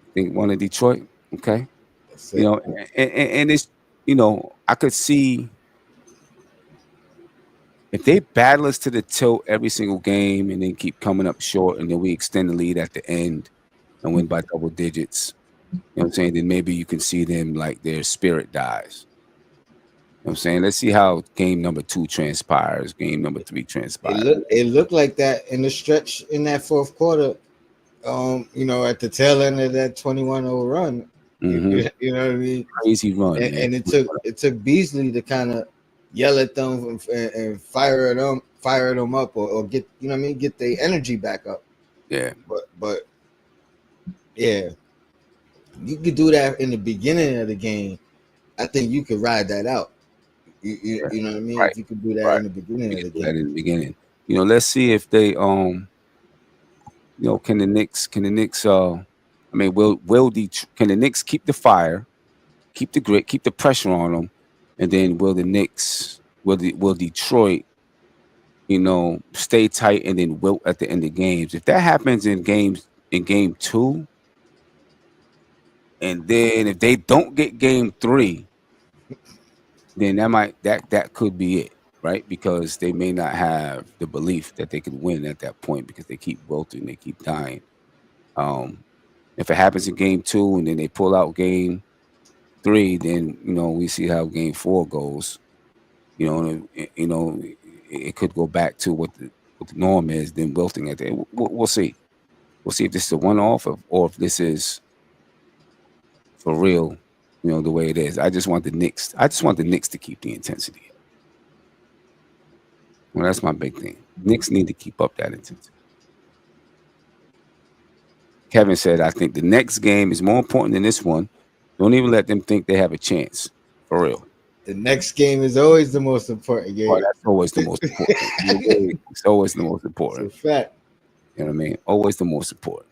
I think one in Detroit. Okay. That's it. And it's, I could see if they battle us to the tilt every single game and then keep coming up short and then we extend the lead at the end and win by double digits, you know what I'm saying? Then maybe you can see them like their spirit dies. You know what I'm saying? Let's see how game number 2 transpires, game number 3 transpires. It looked like that in the stretch in that fourth quarter. At the tail end of that 21-0 run. Mm-hmm. You know what I mean? Crazy run. And it took Beasley to kind of yell at them and fire them up or get get their energy back up. Yeah. But yeah, you could do that in the beginning of the game. I think you could ride that out. You know what I mean? Right. If you could do that in the beginning of the game. In the beginning. Let's see if they can the Knicks can the Knicks keep the fire, keep the grit, keep the pressure on them, and then will Detroit stay tight and then wilt at the end of games? If that happens in game 2, and then if they don't get game 3, then that could be it, right? Because they may not have the belief that they could win at that point because they keep wilting, they keep dying. If it happens in game 2 and then they pull out game 3, then we see how game 4 goes. It could go back to what the norm is. Then wilting at that. We'll see. We'll see if this is a one-off or if this is for real. The way it is. I just want the Knicks to keep the intensity. Well, that's my big thing. Knicks need to keep up that intensity. Kevin said, I think the next game is more important than this one. Don't even let them think they have a chance. For real. The next game is always the most important game. Oh, that's always the most important. It's always the most important. It's a fact. You know what I mean? Always the most important.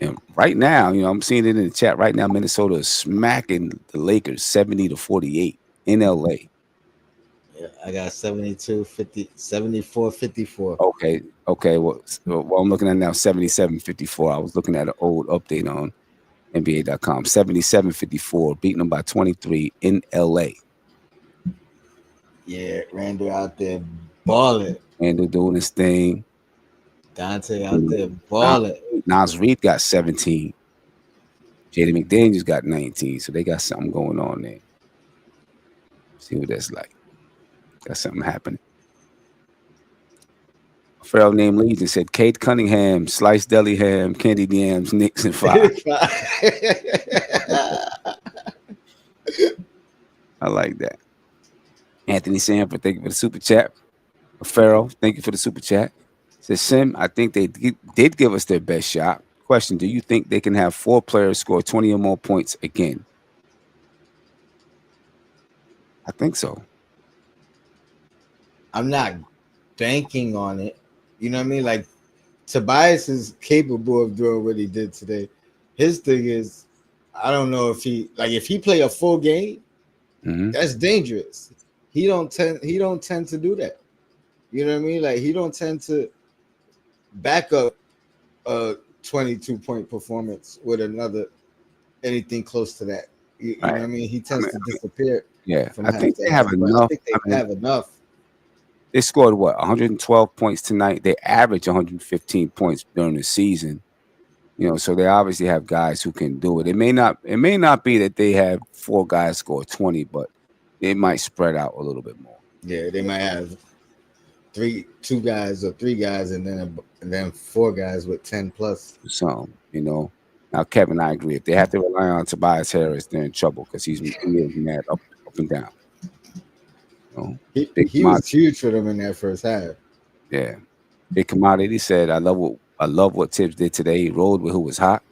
And right now, I'm seeing it in the chat. Right now, Minnesota is smacking the Lakers 70-48 in LA. Yeah, I got 74-54. Okay. Well, I'm looking at now 77-54. I was looking at an old update on NBA.com. 77-54, beating them by 23 in LA. Yeah, Randall out there balling. Randall doing his thing. Dante out there balling. Nas Reed got 17. Jaden McDaniels got 19. So they got something going on there. See what that's like. Got something happening. Farrell named Legion said Kate Cunningham, sliced deli ham, candied yams, Knicks and 5. I like that. Anthony Sanford, thank you for the super chat. Farrell, thank you for the super chat. Says Sim, I think they did give us their best shot. Question: do you think they can have 4 players score 20 or more points again? I think so. I'm not banking on it. You know what I mean? Like Tobias is capable of doing what he did today. His thing is, I don't know if he play a full game, that's dangerous. He don't tend to do that. You know what I mean? Like he don't tend to back up a 22-point performance with another anything close to that. You know what I mean? He tends to disappear. Yeah, From I think they have half, enough. I think they have enough. They scored what 112 points tonight. They average 115 points during the season. You know, so they obviously have guys who can do it. It may not be that they have 4 guys score 20, but it might spread out a little bit more. Yeah, they might have 2 guys or 3 guys, and then 4 guys with 10 plus. Some, you know. Now, Kevin, I agree. If they have to rely on Tobias Harris, they're in trouble because he is mad up and down. You know, he was huge for them in that first half. Yeah, big commodity. Said, "I love what Tibbs did today. He rolled with who was hot.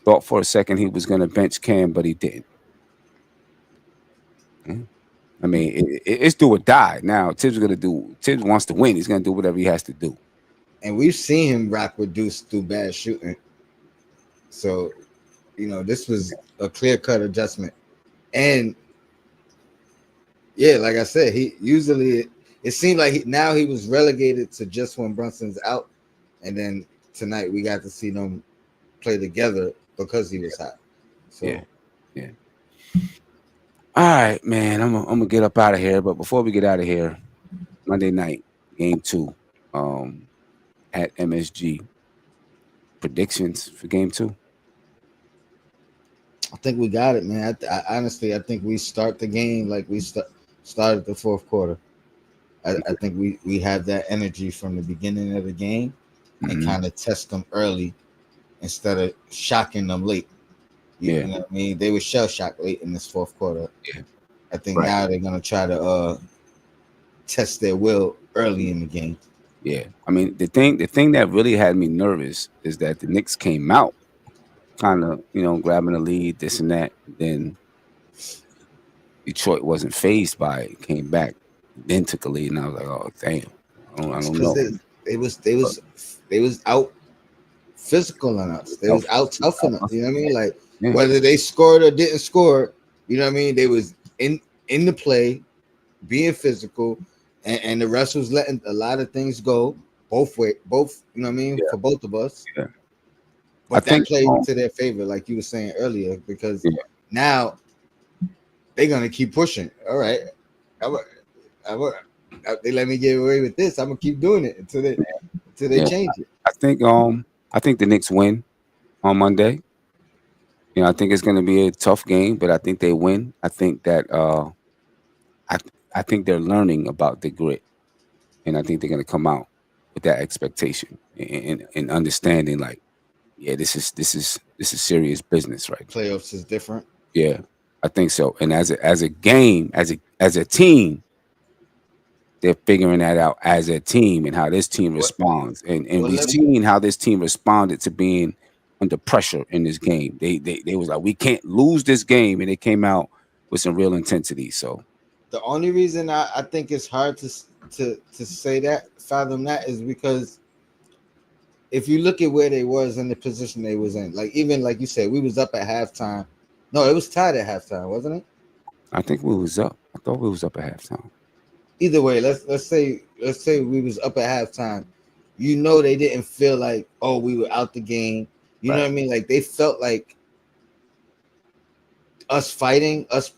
Thought for a second he was going to bench Cam, but he didn't. I mean, it's do or die. Now Tibbs wants to win. He's going to do whatever he has to do. And we've seen him rock with Deuce through bad shooting. So, you know, this was a clear-cut adjustment. And yeah, like I said, it seemed like now he was relegated to just when Brunson's out, and then tonight we got to see them play together because he was hot. So yeah. All right, man. I'm gonna get up out of here, but before we get out of here, Monday night, game 2, at MSG. Predictions for game 2? I think we got it, man. I honestly think we start the game like we started the fourth quarter. I think we have that energy from the beginning of the game and kind of test them early instead of shocking them late. You know what I mean? They were shell shocked late in this fourth quarter. Yeah. I think now they're gonna try to test their will early in the game. Yeah. I mean, the thing that really had me nervous is that the Knicks came out kind of, grabbing the lead, this and that. Then Detroit wasn't phased by it, came back, then took a lead, and I was like, oh damn. I don't know. They was out physical on us. They was out tough on us. You know what I mean? Like whether they scored or didn't score, you know what I mean? They was in the play, being physical, and the rest was letting a lot of things go both, you know what I mean, for both of us. Yeah. But that played to their favor, like you were saying earlier, because now they're gonna keep pushing. All right, they let me get away with this. I'm gonna keep doing it until they change it. I think the Knicks win on Monday. I think it's gonna be a tough game, but I think they win. I think that I think they're learning about the grit, and I think they're gonna come out with that expectation and understanding, like, yeah, this is serious business, right? Playoffs is different. Yeah, I think so. And as a game, as a team, they're figuring that out as a team and how this team responds. And we've seen how this team responded to being under pressure in this game. They was like, we can't lose this game, and they came out with some real intensity. So the only reason I think it's hard to say that, fathom that, is because if you look at where they was in the position they was in, like even like you said, we was up at halftime. No, it was tied at halftime, wasn't it? I think we was up. I thought we was up at halftime. Either way, let's say we was up at halftime. They didn't feel like, oh, we were out the game. You know what I mean? Like they felt like us fighting, us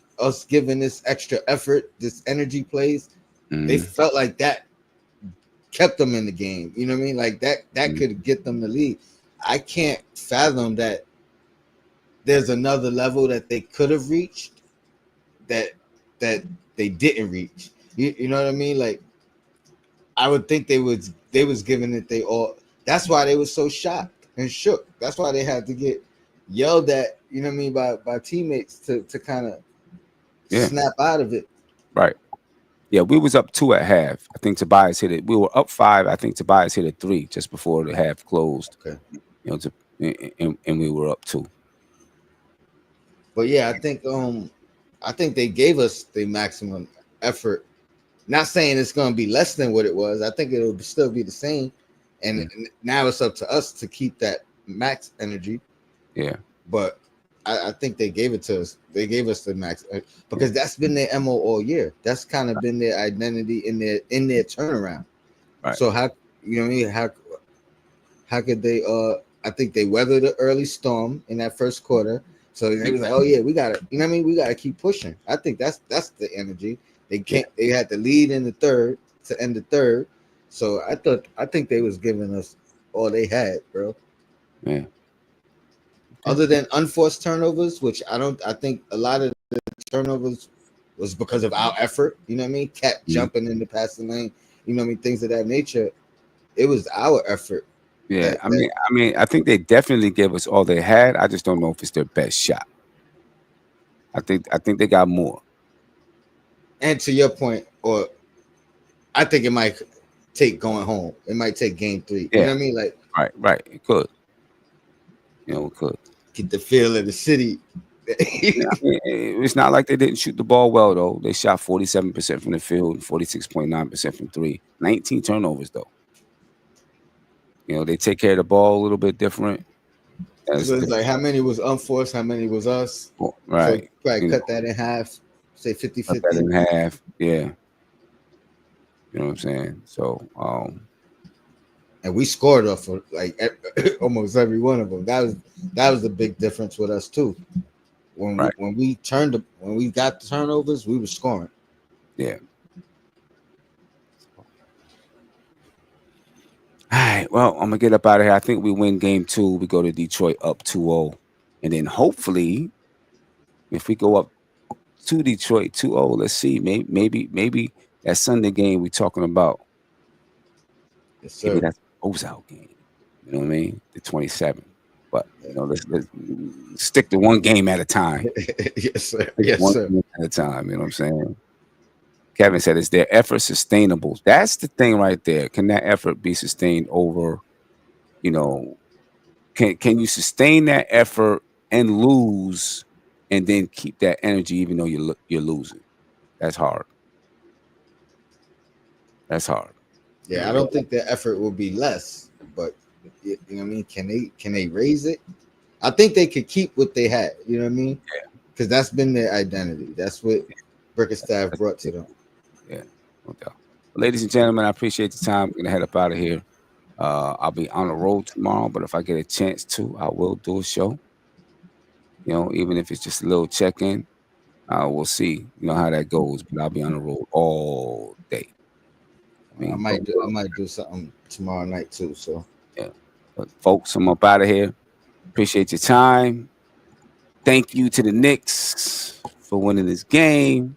giving this extra effort, this energy plays. They felt like that kept them in the game. You know what I mean? Like that could get them the lead. I can't fathom that there's another level that they could have reached that they didn't reach. You know what I mean? Like I would think they was giving it they all. That's why they were so shocked and shook. That's why they had to get yelled at, you know what I mean, by teammates to kind of snap out of it. Right. Yeah, we was up 2 at half. I think Tobias hit it. We were up 5. I think Tobias hit it 3 just before the half closed. Okay. You know, and we were up 2. But yeah, I think they gave us the maximum effort. Not saying it's going to be less than what it was. I think it'll still be the same. And now it's up to us to keep that max energy. Yeah. But I think they gave it to us. They gave us the max because that's been their MO all year. That's kind of been their identity in their turnaround. Right. So how, you know what I mean? How could they I think they weathered the early storm in that first quarter. So they was like, oh yeah, we gotta, you know what I mean? We gotta keep pushing. I think that's the energy. They had to lead in the third to end the third. So I think they was giving us all they had, bro. Yeah. Other than unforced turnovers, which I think a lot of the turnovers was because of our effort. You know what I mean? Cat jumping in the passing lane, you know what I mean? Things of that nature. It was our effort. Yeah, I mean, I think they definitely gave us all they had. I just don't know if it's their best shot. I think they got more. And to your point, or I think it might take going home. It might take game 3. You know what I mean? Like right. It could. You know, it could. Get the feel of the city. Yeah, I mean, it's not like they didn't shoot the ball well, though. They shot 47% from the field and 46.9% from 3. 19 turnovers, though. You know, they take care of the ball a little bit different. So it's like how many was unforced, how many was us? Right. So probably cut that in half, say 50-50. Cut that in half, yeah. You know what I'm saying? So, and we scored off of like almost every one of them. That was the big difference with us too. When we got the turnovers, we were scoring. Yeah. All right, well, I'm gonna get up out of here. I think we win game 2. We go to Detroit up 2-0, and then hopefully, if we go up to Detroit 2-0, let's see, maybe that Sunday game we talking about. Yes, sir. Maybe that's a closeout game. You know what I mean? The 27th. But you know, let's stick to one game at a time. Yes, sir. Yes, one sir. game at a time. You know what I'm saying? Kevin said, is their effort sustainable? That's the thing right there. Can that effort be sustained over, you know, can you sustain that effort and lose and then keep that energy even though you're losing? That's hard. That's hard. Yeah, I don't think their effort will be less, but you know what I mean? Can they raise it? I think they could keep what they had, you know what I mean? Yeah. Because that's been their identity. That's what Bickerstaff brought to them. Yeah, no doubt. Ladies and gentlemen, I appreciate the time. I'm gonna head up out of here. I'll be on the road tomorrow, but if I get a chance to, I will do a show. You know, even if it's just a little check-in, we'll see. You know how that goes. But I'll be on the road all day. I might do something tomorrow night too. So yeah, but folks, I'm up out of here. Appreciate your time. Thank you to the Knicks for winning this game.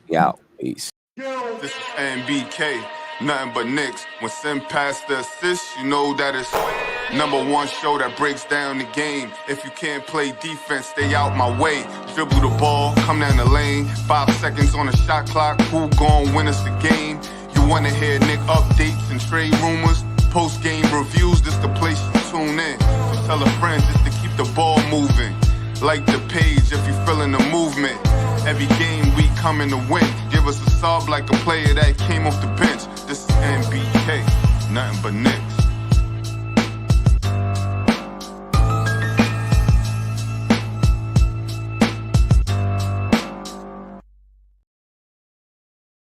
Yeah, peace. This is NBK, nothing but Knicks. When Sim passed the assist, you know that it's #1 show that breaks down the game. If you can't play defense, stay out my way. Dribble the ball, come down the lane. 5 seconds on the shot clock, who gon' win us the game? You wanna hear Nick updates and trade rumors? Post-game reviews, this the place to tune in. So tell a friend just to keep the ball moving. Like the page if you feeling the movement. Every game we coming to win. Give us a sub like a player that came off the bench. This is NBK, nothing but Nick.